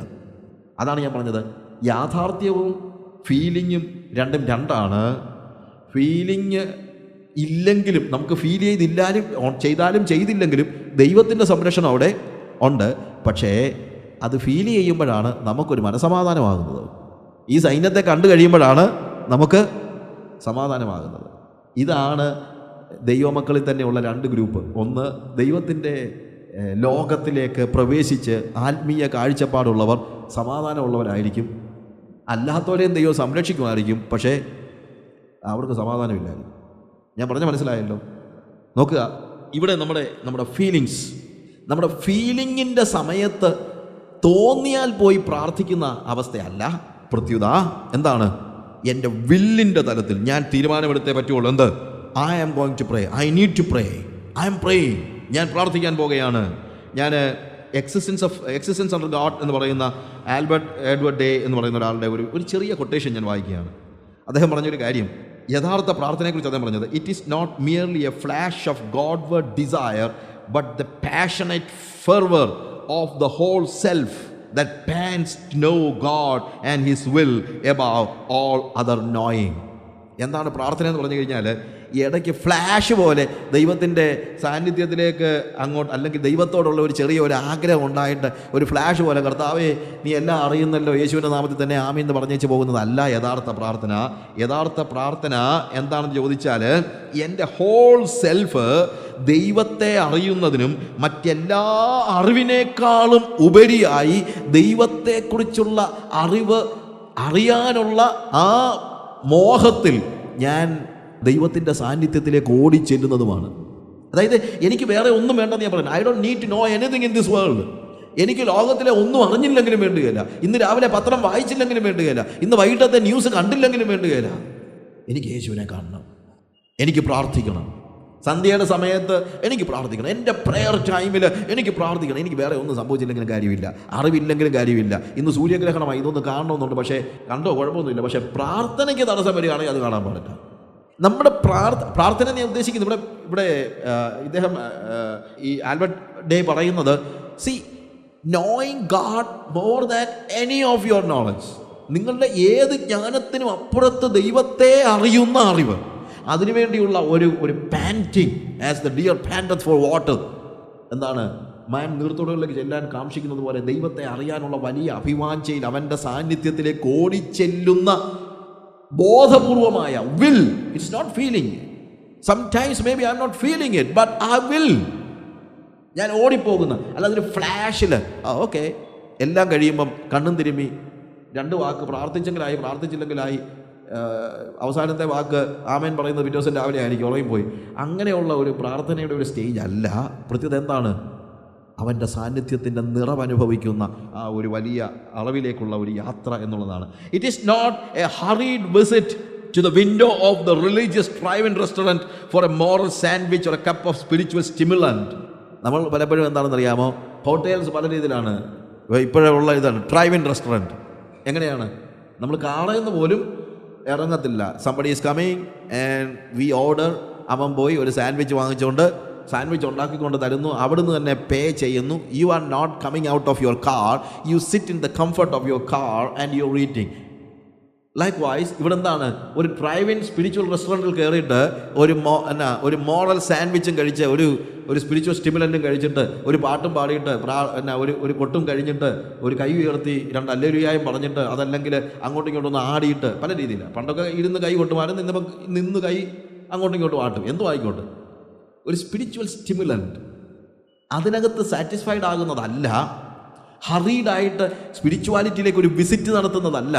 A: അതാണ് ഞാൻ പറഞ്ഞത്, യാഥാർത്ഥ്യവും ഫീലിങ്ങും രണ്ടും രണ്ടാണ്. ഫീലിങ് ഇല്ലെങ്കിലും, നമുക്ക് ഫീൽ ചെയ്താലും ചെയ്തില്ലെങ്കിലും ദൈവത്തിൻ്റെ സംരക്ഷണം അവിടെ ഉണ്ട്. പക്ഷേ അത് ഫീൽ ചെയ്യുമ്പോഴാണ് നമുക്കൊരു മനസമാധാനമാകുന്നത്. ഈ സൈന്യത്തെ കണ്ടു കഴിയുമ്പോഴാണ് നമുക്ക് സമാധാനമാകുന്നത്. ഇതാണ് ദൈവമക്കളിൽ തന്നെയുള്ള രണ്ട് ഗ്രൂപ്പ്. ഒന്ന്, ദൈവത്തിൻ്റെ ലോകത്തിലേക്ക് പ്രവേശിച്ച് ആത്മീയ കാഴ്ചപ്പാടുള്ളവർ സമാധാനമുള്ളവരായിരിക്കും. അല്ലാത്തവരെയും ദൈവം സംരക്ഷിക്കുമായിരിക്കും, പക്ഷേ അവർക്ക് സമാധാനമില്ലായിരിക്കും. ഞാൻ പറഞ്ഞ മനസ്സിലായല്ലോ? നോക്കുക, ഇവിടെ നമ്മുടെ ഫീലിങ്ങിൻ്റെ സമയത്ത് തോന്നിയാൽ പോയി പ്രാർത്ഥിക്കുന്ന അവസ്ഥയല്ല. പ്രത്യുത എന്താണ്? എൻ്റെ വില്ലിൻ്റെ തലത്തിൽ ഞാൻ തീരുമാനമെടുത്തേ പറ്റുള്ളൂ. എന്ത്? I am going to pray, I need to pray, I am praying. ഞാൻ പ്രാർത്ഥിക്കാൻ പോകുകയാണ്. ഞാൻ എക്സിസ്റ്റൻസ് അണ്ടർ ഗോഡ് എന്ന് പറയുന്ന ആൽബർട്ട് എഡ്വേർഡ് ഡേ എന്ന് പറയുന്ന ഒരാളുടെ ഒരു ചെറിയ കൊട്ടേഷൻ ഞാൻ വായിക്കുകയാണ്. അദ്ദേഹം പറഞ്ഞൊരു കാര്യം, യഥാർത്ഥ പ്രാർത്ഥനയെക്കുറിച്ച് അദ്ദേഹം പറഞ്ഞത്, it is not merely a flash of Godward desire but the passionate fervour of the whole self that pants to know God and His will above all other knowing. എന്താണ് പ്രാർത്ഥന എന്ന് പറഞ്ഞു കഴിഞ്ഞാൽ, ഇടയ്ക്ക് ഫ്ലാഷ് പോലെ ദൈവത്തിൻ്റെ സാന്നിധ്യത്തിലേക്ക് അങ്ങോട്ട്, അല്ലെങ്കിൽ ദൈവത്തോടുള്ള ഒരു ചെറിയ ഒരു ആഗ്രഹം ഉണ്ടായിട്ട് ഒരു ഫ്ലാഷ് പോലെ, കർത്താവേ നീ എല്ലാം അറിയുന്നല്ലോ, യേശുവിൻ്റെ നാമത്തിൽ തന്നെ ആമീൻ എന്ന് പറഞ്ഞേച്ച് പോകുന്നതല്ല യഥാർത്ഥ പ്രാർത്ഥന. യഥാർത്ഥ പ്രാർത്ഥന എന്താണെന്ന് ചോദിച്ചാൽ, എൻ്റെ ഹോൾ സെൽഫ് ദൈവത്തെ അറിയുന്നതിനും മറ്റെല്ലാ അറിവിനേക്കാളും ഉപരിയായി ദൈവത്തെക്കുറിച്ചുള്ള അറിയാനുള്ള ആ മോഹത്തിൽ ഞാൻ ദൈവത്തിൻ്റെ സാന്നിധ്യത്തിലേക്ക് ഓടിച്ചെല്ലുന്നതുമാണ്. അതായത് എനിക്ക് വേറെ ഒന്നും വേണ്ടെന്ന് ഞാൻ പറയുന്നത്. I don't need to know anything in this world. എനിക്ക് ലോകത്തിലെ ഒന്നും അറിഞ്ഞില്ലെങ്കിലും വേണ്ടുകയില്ല, ഇന്ന് രാവിലെ പത്രം വായിച്ചില്ലെങ്കിലും വേണ്ടുകയില്ല, ഇന്ന് വൈകിട്ടത്തെ ന്യൂസ് കണ്ടില്ലെങ്കിലും വേണ്ടുകയില്ല. എനിക്ക് യേശുവിനെ കാണണം, എനിക്ക് പ്രാർത്ഥിക്കണം. സന്ധ്യയുടെ സമയത്ത് എനിക്ക് പ്രാർത്ഥിക്കണം, എൻ്റെ പ്രെയർ ടൈമിൽ എനിക്ക് പ്രാർത്ഥിക്കണം. എനിക്ക് വേറെ ഒന്നും സംഭവിച്ചില്ലെങ്കിലും കാര്യമില്ല, അറിവില്ലെങ്കിലും കാര്യമില്ല. ഇന്ന് സൂര്യഗ്രഹണമായി, ഇതൊന്ന് കാണണമെന്നുണ്ട്, പക്ഷേ കണ്ടോ കുഴപ്പമൊന്നുമില്ല. പക്ഷേ പ്രാർത്ഥനയ്ക്ക് തടസ്സം വരികയാണെങ്കിൽ അത് കാണാൻ പാടില്ല. നമ്മുടെ പ്രാർത്ഥന ഞാൻ ഉദ്ദേശിക്കുന്നത് ഇവിടെ ഇദ്ദേഹം ഈ ആൽബർട്ട് ഡേ പറയുന്നത്, see knowing God more than any of your knowledge. നിങ്ങളുടെ ഏത് ജ്ഞാനത്തിനും അപ്പുറത്ത് ദൈവത്തെ അറിയുന്ന അറിവ്, അതിനുവേണ്ടിയുള്ള ഒരു panting as the deer panteth for water. എന്താണ്? മാൻ നീർത്തോടുകളിലേക്ക് ചെല്ലാൻ കാക്ഷിക്കുന്നത് പോലെ ദൈവത്തെ അറിയാനുള്ള വലിയ അഭിവാഞ്ചയിൽ അവൻ്റെ സാന്നിധ്യത്തിലേക്ക് ഓടിച്ചെല്ലുന്ന ബോധപൂർവമായ will. It's not feeling. Sometimes maybe I M not feeling it, but I will. ഞാൻ ഓടിപ്പോകുന്ന, അല്ലാതെ ഒരു ഫ്ലാഷിൽ ഓക്കെ എല്ലാം കഴിയുമ്പം കണ്ണും തിരുമ്മി 2 വാക്ക് പ്രാർത്ഥിച്ചെങ്കിലായി, പ്രാർത്ഥിച്ചില്ലെങ്കിലായി, അവസാനത്തെ വാക്ക് ആമേൻ പറയുന്നത് പിറ്റേ ദിവസം രാവിലെ ആയിരിക്കും, ഉറങ്ങിപ്പോയി. അങ്ങനെയുള്ള ഒരു പ്രാർത്ഥനയുടെ ഒരു സ്റ്റേജ് അല്ല. പ്രത്യേകത എന്താണ്? അവൻ്റെ സാന്നിധ്യത്തിൻ്റെ നിറവനുഭവിക്കുന്ന ആ ഒരു വലിയ അളവിലേക്കുള്ള ഒരു യാത്ര എന്നുള്ളതാണ്. It is not a hurried visit to the window of the religious drive in restaurant for a moral sandwich or a cup of spiritual stimulant. നമ്മൾ പലപ്പോഴും എന്താണെന്ന് അറിയാമോ? ഹോട്ടൽസ് പല രീതിയിലാണ് ഇപ്പോഴുള്ള ഇതാണ് ഡ്രൈവ്-ഇൻ റെസ്റ്റോറൻറ്റ്. എങ്ങനെയാണ്? നമ്മൾ കാണുന്ന പോലും ഇറങ്ങത്തില്ല. Somebody is coming and we order. അവൻ പോയി ഒരു സാൻഡ്വിച്ച് വാങ്ങിച്ചുകൊണ്ട് സാൻഡ്വിച്ച് ഉണ്ടാക്കിക്കൊണ്ട് തരുന്നു, അവിടുന്ന് തന്നെ പേ ചെയ്യുന്നു. You are not coming out of your car, you sit in the comfort of your car and you are eating. Likewise ഇവിടെ എന്താണ്? ഒരു ഡ്രൈവ്-ഇൻ സ്പിരിച്വൽ റെസ്റ്റോറൻറ്റിൽ കയറിയിട്ട് ഒരു മോറൽ സാൻഡ്വിച്ചും കഴിച്ച് ഒരു സ്പിരിച്വൽ സ്റ്റിമുലൻറ്റും കഴിച്ചിട്ട് ഒരു പാട്ടും പാടിയിട്ട് ഒരു കൊട്ടും കഴിഞ്ഞിട്ട് ഒരു കൈ ഉയർത്തി 2 ഹല്ലേലൂയായും പറഞ്ഞിട്ട്, അതല്ലെങ്കിൽ അങ്ങോട്ടും ഇങ്ങോട്ടും ഒന്ന് ആടിയിട്ട്, പല രീതിയിലാണ്. പണ്ടൊക്കെ ഇരുന്ന് കൈ കൊട്ടുമാരും, നിന്ന് കൈ അങ്ങോട്ടും ഇങ്ങോട്ടും ആട്ടും, എന്തോ ആയിക്കോട്ടെ. ഒരു സ്പിരിച്വൽ സ്റ്റിമുലൻറ്റ് അതിനകത്ത് സാറ്റിസ്ഫൈഡ് ആകുന്നതല്ല. ഹറീഡായിട്ട് സ്പിരിച്വാലിറ്റിയിലേക്ക് ഒരു വിസിറ്റ് നടത്തുന്നതല്ല.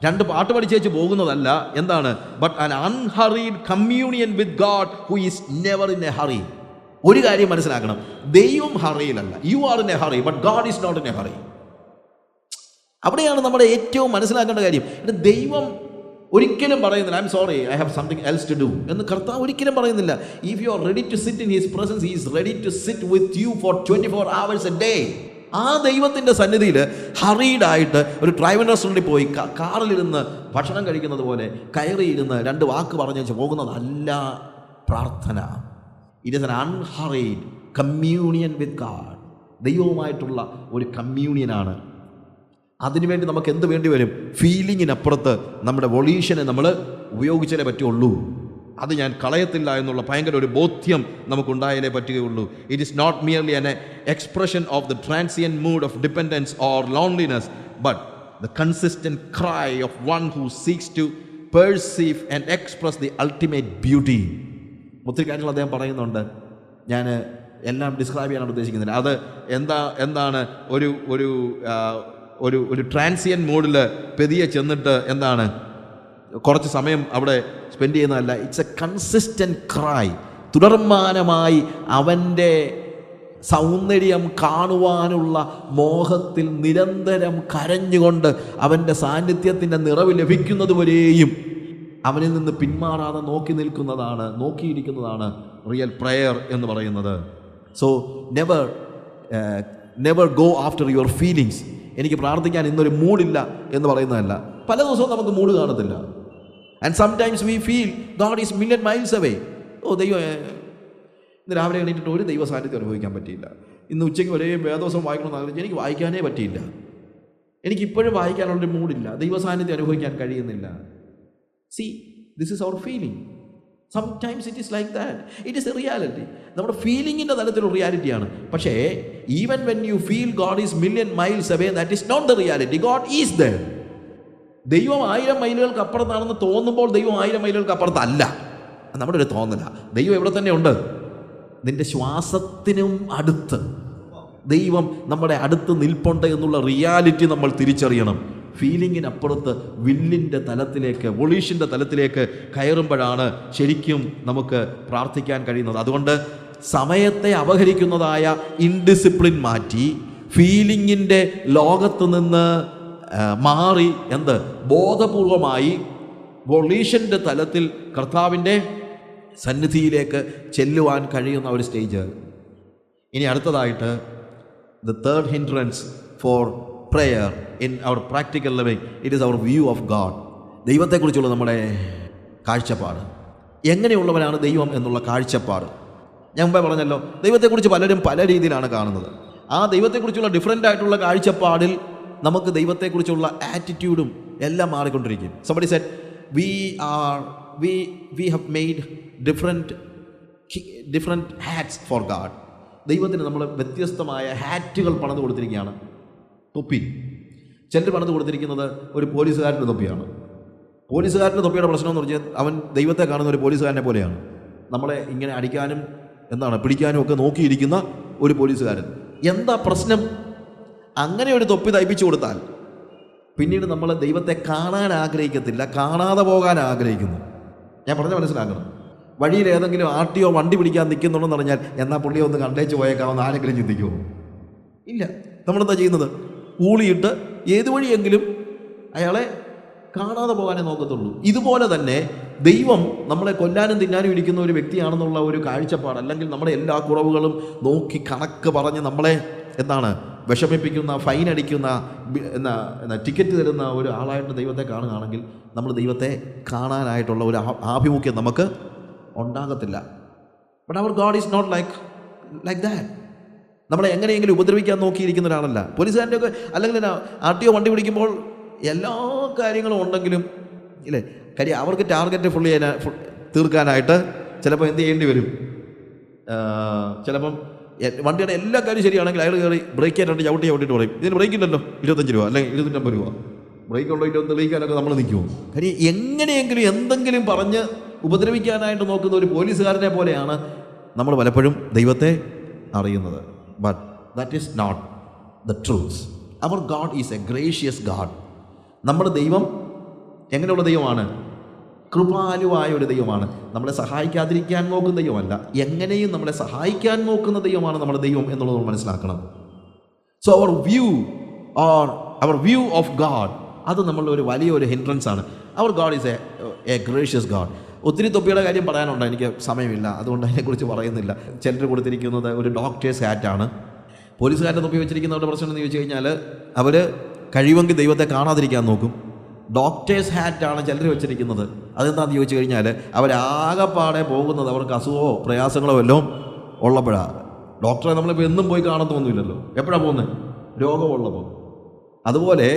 A: 2 പാട്ട് പഠിച്ചേച്ച് പോകുന്നതല്ല. എന്താണ്? But an unhurried communion with God who is never in a hurry. ഒരു കാര്യം മനസ്സിലാക്കണം, ദൈവം ഹറിയിലല്ല. You are in a hurry but God is not in a hurry. അവിടെയാണ് നമ്മുടെ ഏറ്റവും മനസ്സിലാക്കേണ്ട കാര്യം. ദൈവം ഒരിക്കലും പറയുന്നില്ല I'm sorry I have something else to do എന്ന്. കർത്താവ് ഒരിക്കലും പറയുന്നില്ല. If you are ready to sit in his presence, he is ready to sit with you for 24 hours a day. ആ ദൈവത്തിൻ്റെ സന്നിധിയിൽ ഹറീഡായിട്ട് ഒരു ഡ്രൈവ്-ഇൻ റെസ്റ്റോറൻറ്റിൽ പോയി കാറിലിരുന്ന് ഭക്ഷണം കഴിക്കുന്നത് പോലെ കയറിയിരുന്ന് 2 വാക്ക് പറഞ്ഞു വെച്ച് പോകുന്നതല്ല പ്രാർത്ഥന. It is an unhurried communion with God. ദൈവവുമായിട്ടുള്ള ഒരു കമ്മ്യൂണിയനാണ്. അതിനുവേണ്ടി നമുക്ക് എന്ത് വേണ്ടി വരും? ഫീലിങ്ങിനപ്പുറത്ത് നമ്മുടെ വൊളീഷനെ നമ്മൾ ഉപയോഗിച്ചാലേ പറ്റുള്ളൂ. അത് ഞാൻ കളയത്തില്ല എന്നുള്ള ഭയങ്കര ഒരു ബോധ്യം നമുക്കുണ്ടായാലേ പറ്റുകയുള്ളൂ. It is not merely an expression of the transient mood of dependence or loneliness, but the consistent cry of one who seeks to perceive and express the ultimate beauty. ഒത്തിരി കാര്യങ്ങൾ അദ്ദേഹം പറയുന്നുണ്ട്. ഞാൻ എല്ലാം ഡിസ്ക്രൈബ് ചെയ്യാനാണ് ഉദ്ദേശിക്കുന്നില്ല. അത് എന്താണ് ഒരു ട്രാൻസിയൻ മോഡിൽ പെതിയെ ചെന്നിട്ട് എന്താണ് കുറച്ച് സമയം അവിടെ സ്പെൻഡ് ചെയ്യുന്നതല്ല. It's a consistent cry. തുടർമാനമായി അവൻ്റെ സൗന്ദര്യം കാണുവാനുള്ള മോഹത്തിൽ നിരന്തരം കരഞ്ഞുകൊണ്ട് അവൻ്റെ സാന്നിധ്യത്തിൻ്റെ നിറവ് ലഭിക്കുന്നതുവരെയും അവനിൽ നിന്ന് പിന്മാറാതെ നോക്കിയിരിക്കുന്നതാണ് റിയൽ പ്രയർ എന്ന് പറയുന്നത്. So never go after your feelings. എനിക്ക് പ്രാർത്ഥിക്കാൻ ഇന്നൊരു മൂഡില്ല എന്ന് പറയുന്നതല്ല. പല ദിവസവും നമുക്ക് മൂഡ് കാണത്തില്ല. And sometimes we feel God is million miles away. ദൈവം ഇന്ന് രാവിലെ എണീറ്റിട്ട് ഒരു ദൈവ സാന്നിധ്യം അനുഭവിക്കാൻ പറ്റിയില്ല. ഇന്ന് ഉച്ചയ്ക്ക് ഒരേ വേദവസം വായിക്കണമെന്ന് ആഗ്രഹിച്ചു, എനിക്ക് വായിക്കാനേ പറ്റിയില്ല. എനിക്കിപ്പോഴും വായിക്കാനുള്ളൊരു മൂഡില്ല, ദൈവ സാന്നിധ്യം അനുഭവിക്കാൻ കഴിയുന്നില്ല. See, this is our feeling. Sometimes it is like that. It is a reality. നമ്മുടെ ഫീലിങ്ങിൻ്റെ തലത്തിലുള്ള റിയാലിറ്റിയാണ്. പക്ഷേ even when you feel God is million miles away, that is not the reality. God is there. ദൈവം 1000 മൈലുകൾക്ക് അപ്പുറത്താണെന്ന് തോന്നുമ്പോൾ ദൈവം 1000 മൈലുകൾക്ക് അപ്പുറത്തല്ല. നമ്മുടെ ഒരു തോന്നല. ദൈവം എവിടെ തന്നെ ഉണ്ട്? നിന്റെ ശ്വാസത്തിനും അടുത്ത് ദൈവം നമ്മുടെ അടുത്ത് നിൽപ്പുണ്ട് എന്നുള്ള റിയാലിറ്റി നമ്മൾ തിരിച്ചറിയണം. ഫീലിങ്ങിനപ്പുറത്ത് വില്ലിൻ്റെ തലത്തിലേക്ക്, വൊളീഷിൻ്റെ തലത്തിലേക്ക് കയറുമ്പോഴാണ് ശരിക്കും നമുക്ക് പ്രാർത്ഥിക്കാൻ കഴിയുന്നത്. അതുകൊണ്ട് സമയത്തെ അപഹരിക്കുന്നതായ ഇൻഡിസിപ്ലിൻ മാറ്റി ഫീലിങ്ങിൻ്റെ ലോകത്ത് നിന്ന് മാറി ബോധപൂർവമായി വൊളീഷിൻ്റെ തലത്തിൽ കർത്താവിൻ്റെ സന്നിധിയിലേക്ക് ചെല്ലുവാൻ കഴിയുന്ന ഒരു സ്റ്റേജ്. ഇനി അടുത്തതായിട്ട് the third hindrance for prayer in our practical living, it is our view of God. ദൈവത്തെക്കുറിച്ചുള്ള നമ്മുടെ കാഴ്ചപ്പാട്. എങ്ങനെയുള്ളവനാണ് ദൈവം എന്നുള്ള കാഴ്ചപ്പാട്. ഞാൻ മുമ്പേ പറഞ്ഞല്ലോ, ദൈവത്തെക്കുറിച്ച് പലരും പല രീതിയിലാണ് കാണുന്നത്. ആ ദൈവത്തെക്കുറിച്ചുള്ള ഡിഫറൻ്റ് ആയിട്ടുള്ള കാഴ്ചപ്പാടിൽ നമുക്ക് ദൈവത്തെക്കുറിച്ചുള്ള ആറ്റിറ്റ്യൂഡും എല്ലാം മാറിക്കൊണ്ടിരിക്കും. Somebody said we have made different hats for God. ദൈവത്തിന് നമ്മൾ വ്യത്യസ്തമായ ഹാറ്റുകൾ പണിത് കൊടുത്തിരിക്കുകയാണ്. തൊപ്പി ചിലർ പണിത് കൊടുത്തിരിക്കുന്നത് ഒരു പോലീസുകാരൻ്റെ തൊപ്പിയാണ്. പോലീസുകാരൻ്റെ തൊപ്പിയുടെ പ്രശ്നം എന്ന് പറഞ്ഞാൽ അവൻ ദൈവത്തെ കാണുന്ന ഒരു പോലീസുകാരനെ പോലെയാണ്. നമ്മളെ ഇങ്ങനെ അടിക്കാനും പിടിക്കാനും ഒക്കെ നോക്കിയിരിക്കുന്ന ഒരു പോലീസുകാരൻ. എന്താ പ്രശ്നം? അങ്ങനെ ഒരു തൊപ്പി തയ്പ്പിച്ചു കൊടുത്താൽ പിന്നീട് നമ്മൾ ദൈവത്തെ കാണാൻ ആഗ്രഹിക്കത്തില്ല, കാണാതെ പോകാൻ ആഗ്രഹിക്കുന്നു. ഞാൻ പറഞ്ഞ മനസ്സിലാക്കണം. വഴിയിൽ ഏതെങ്കിലും ആർട്ടിയോ വണ്ടി പിടിക്കാൻ നിൽക്കുന്നുണ്ടെന്ന് പറഞ്ഞാൽ എന്നാൽ പുള്ളിയെ ഒന്ന് കണ്ടേച്ച് പോയേക്കാവുന്ന ആരെങ്കിലും ചിന്തിക്കുമോ? ഇല്ല. നമ്മളെന്താ ചെയ്യുന്നത്? ഊളിയിട്ട് ഏത് വഴിയെങ്കിലും അയാളെ കാണാതെ പോകാനേ നോക്കത്തുള്ളൂ. ഇതുപോലെ തന്നെ ദൈവം നമ്മളെ കൊല്ലാനും തിന്നാനും ഇരിക്കുന്ന ഒരു വ്യക്തിയാണെന്നുള്ള ഒരു കാഴ്ചപ്പാട്, അല്ലെങ്കിൽ നമ്മുടെ എല്ലാ കുറവുകളും നോക്കി കണക്ക് പറഞ്ഞ് നമ്മളെ വിഷമിപ്പിക്കുന്ന, ഫൈൻ അടിക്കുന്ന, ടിക്കറ്റ് തരുന്ന ഒരു ആളായിട്ട് ദൈവത്തെ കാണുകയാണെങ്കിൽ നമ്മൾ ദൈവത്തെ കാണാനായിട്ടുള്ള ഒരു ആഭിമുഖ്യം നമുക്ക് ഉണ്ടാകത്തില്ല. But our God is not like that. നമ്മളെ എങ്ങനെയെങ്കിലും ഉപദ്രവിക്കാൻ നോക്കിയിരിക്കുന്ന ഒരാളല്ല. പോലീസുകാരൻ്റെ ഒക്കെ അല്ലെങ്കിൽ ആർട്ടിയോ വണ്ടി പിടിക്കുമ്പോൾ എല്ലാ കാര്യങ്ങളും ഉണ്ടെങ്കിലും ഇല്ലേ, കാര്യം അവർക്ക് ടാർഗറ്റ് തീർക്കാനായിട്ട് ചിലപ്പോൾ എന്ത് ചെയ്യേണ്ടി വരും? ചിലപ്പം വണ്ടിയുടെ എല്ലാ കാര്യം ശരിയാണെങ്കിൽ അയാൾ കയറി ബ്രേക്ക് ചെയ്യാനായിട്ട് ചവിട്ടിയിട്ട് പറയും, ഇതിന് ബ്രേക്ക് ഇല്ലല്ലോ, 25 രൂപ അല്ലെങ്കിൽ 250 രൂപ. ബ്രേക്ക് ഉണ്ടോ ഇല്ലോ തെളിയിക്കാനൊക്കെ നമ്മൾ നിൽക്കുമോ? കാര്യം എങ്ങനെയെങ്കിലും എന്തെങ്കിലും പറഞ്ഞ് ഉപദ്രവിക്കാനായിട്ട് നോക്കുന്ന ഒരു പോലീസുകാരനെ പോലെയാണ് നമ്മൾ പലപ്പോഴും ദൈവത്തെ അറിയുന്നത്. But that is not the truth. Our God is a gracious God. നമ്മുടെ ദൈവം എങ്ങനെയുള്ള ദൈവമാണ്? കൃപാലുവായ ഒരു ദൈവമാണ്. നമ്മളെ സഹായിക്കാതിരിക്കാൻ നോക്കുന്ന ദൈവമല്ല, എങ്ങനെയും നമ്മളെ സഹായിക്കാൻ നോക്കുന്ന ദൈവമാണ് നമ്മുടെ ദൈവം എന്നുള്ളത് നമ്മൾ മനസ്സിലാക്കണം. So our view of God, അത് നമ്മളുടെ ഒരു വലിയൊരു ഹിൻഡ്രൻസ് ആണ്. Our God is a gracious God. ഒത്തിരി തൊപ്പിയുടെ കാര്യം പറയാനുണ്ട്, എനിക്ക് സമയമില്ല, അതുകൊണ്ട് അതിനെക്കുറിച്ച് പറയുന്നില്ല. ചിലർ കൊടുത്തിരിക്കുന്നത് ഒരു ഡോക്ടേഴ്സ് ഹാറ്റാണ്. പോലീസുകാരുടെ തൊപ്പി വെച്ചിരിക്കുന്നവരുടെ പ്രശ്നം എന്ന് ചോദിച്ചു കഴിഞ്ഞാൽ അവർ കഴിവെങ്കിൽ ദൈവത്തെ കാണാതിരിക്കാൻ നോക്കും. ഡോക്ടേഴ്സ് ഹാറ്റാണ് ചിലർ വെച്ചിരിക്കുന്നത്. അതെന്താണെന്ന് ചോദിച്ചു കഴിഞ്ഞാൽ അവരാകെപ്പാടെ പോകുന്നത് അവർക്ക് അസുഖമോ പ്രയാസങ്ങളോ വല്ലതും ഉള്ളപ്പോഴാണ്. ഡോക്ടറെ നമ്മളിപ്പോൾ എന്നും പോയി കാണത്തൊന്നുമില്ലല്ലോ. എപ്പോഴാണ് പോകുന്നത്? രോഗമുള്ളപ്പോൾ. അതുപോലെ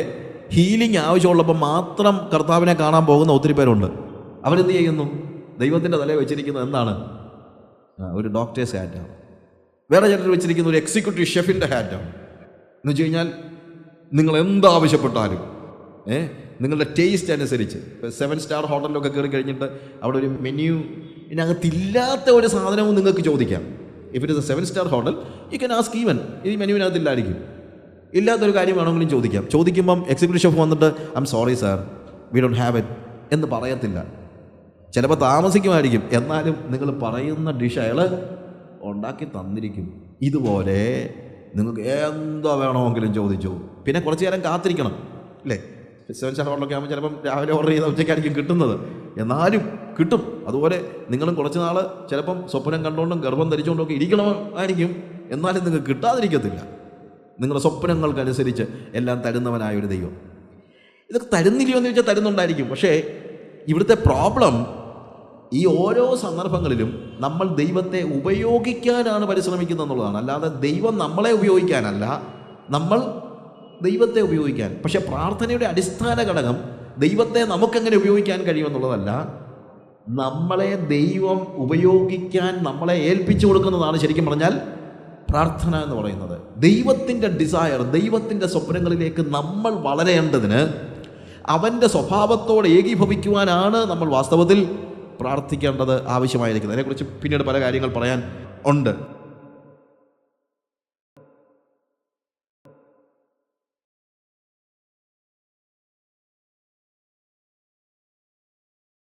A: ഹീലിംഗ് ആവശ്യമുള്ളപ്പോൾ മാത്രം കർത്താവിനെ കാണാൻ പോകുന്ന ഒത്തിരി പേരുണ്ട്. അവരെന്ത് ചെയ്യുന്നു? ദൈവത്തിൻ്റെ തലയിൽ വെച്ചിരിക്കുന്നത് എന്താണ്? ഒരു ഡോക്ടേഴ്സ് ഹാറ്റാണ്. വേറെ ചിലർ വെച്ചിരിക്കുന്ന ഒരു എക്സിക്യൂട്ടീവ് ഷെഫിൻ്റെ ഹാറ്റാണ്. എന്ന് വെച്ച് കഴിഞ്ഞാൽ നിങ്ങൾ എന്താവശ്യപ്പെട്ടാലും നിങ്ങളുടെ ടേസ്റ്റ് അനുസരിച്ച് 7 സ്റ്റാർ ഹോട്ടലിലൊക്കെ കയറി കഴിഞ്ഞിട്ട് അവിടെ ഒരു മെനു ഇതിനകത്തില്ലാത്ത ഒരു സാധനവും നിങ്ങൾക്ക് ചോദിക്കാം. If it is A 7 star hotel you can ask even ഈ മെനുവിനകത്തില്ലായിരിക്കും. ഇല്ലാത്തൊരു കാര്യം വേണമെങ്കിലും ചോദിക്കാം. ചോദിക്കുമ്പം എക്സിക്യൂട്ടീവ് ഷെഫ് വന്നിട്ട് I am sorry sir, we don't have it എന്ന് പറയത്തില്ല. ചിലപ്പോൾ താമസിക്കുമായിരിക്കും, എന്നാലും നിങ്ങൾ പറയുന്ന ഡിഷ് അയാൾ ഉണ്ടാക്കി തന്നിരിക്കും. ഇതുപോലെ നിങ്ങൾക്ക് എന്തോ വേണമെങ്കിലും ചോദിച്ചു. പിന്നെ കുറച്ച് നേരം കാത്തിരിക്കണം അല്ലേ? 7 സ്റ്റാർ ഹോട്ടലൊക്കെ ആകുമ്പോൾ ചിലപ്പം രാവിലെ ഓർഡർ ചെയ്ത ഉച്ചയ്ക്കായിരിക്കും കിട്ടുന്നത്, എന്നാലും കിട്ടും. അതുപോലെ നിങ്ങളും കുറച്ച് നാൾ ചിലപ്പം സ്വപ്നം കണ്ടുകൊണ്ടും ഗർഭം ധരിച്ചുകൊണ്ടൊക്കെ ഇരിക്കണമായിരിക്കും, എന്നാലും നിങ്ങൾക്ക് കിട്ടാതിരിക്കത്തില്ല. നിങ്ങളുടെ സ്വപ്നങ്ങൾക്കനുസരിച്ച് എല്ലാം തരുന്നവനായ ഒരു ദൈവം. ഇതൊക്കെ തരുന്നില്ലയോ എന്ന് ചോദിച്ചാൽ തരുന്നുണ്ടായിരിക്കും. പക്ഷേ ഇവിടുത്തെ പ്രോബ്ലം ഈ ഓരോ സന്ദർഭങ്ങളിലും നമ്മൾ ദൈവത്തെ ഉപയോഗിക്കാനാണ് പരിശ്രമിക്കുന്നത് എന്നുള്ളതാണ്. അല്ലാതെ ദൈവം നമ്മളെ ഉപയോഗിക്കാനല്ല, നമ്മൾ ദൈവത്തെ ഉപയോഗിക്കാൻ. പക്ഷെ പ്രാർത്ഥനയുടെ അടിസ്ഥാന ഘടകം ദൈവത്തെ നമുക്കെങ്ങനെ ഉപയോഗിക്കാൻ കഴിയുമെന്നുള്ളതല്ല, നമ്മളെ ദൈവം ഉപയോഗിക്കാൻ നമ്മളെ ഏൽപ്പിച്ചു കൊടുക്കുന്നതാണ് ശരിക്കും പറഞ്ഞാൽ പ്രാർത്ഥന എന്ന് പറയുന്നത്. ദൈവത്തിൻ്റെ ഡിസയർ, ദൈവത്തിൻ്റെ സ്വപ്നങ്ങളിലേക്ക് നമ്മൾ വളരേണ്ടതിന്, അവൻ്റെ സ്വഭാവത്തോട് ഏകീഭവിക്കുവാനാണ് നമ്മൾ വാസ്തവത്തിൽ പ്രാർത്ഥിക്കേണ്ടത്, ആവശ്യമായിരിക്കുന്നത്. അതിനെക്കുറിച്ച് പിന്നീട് പല കാര്യങ്ങൾ പറയാൻ ഉണ്ട്.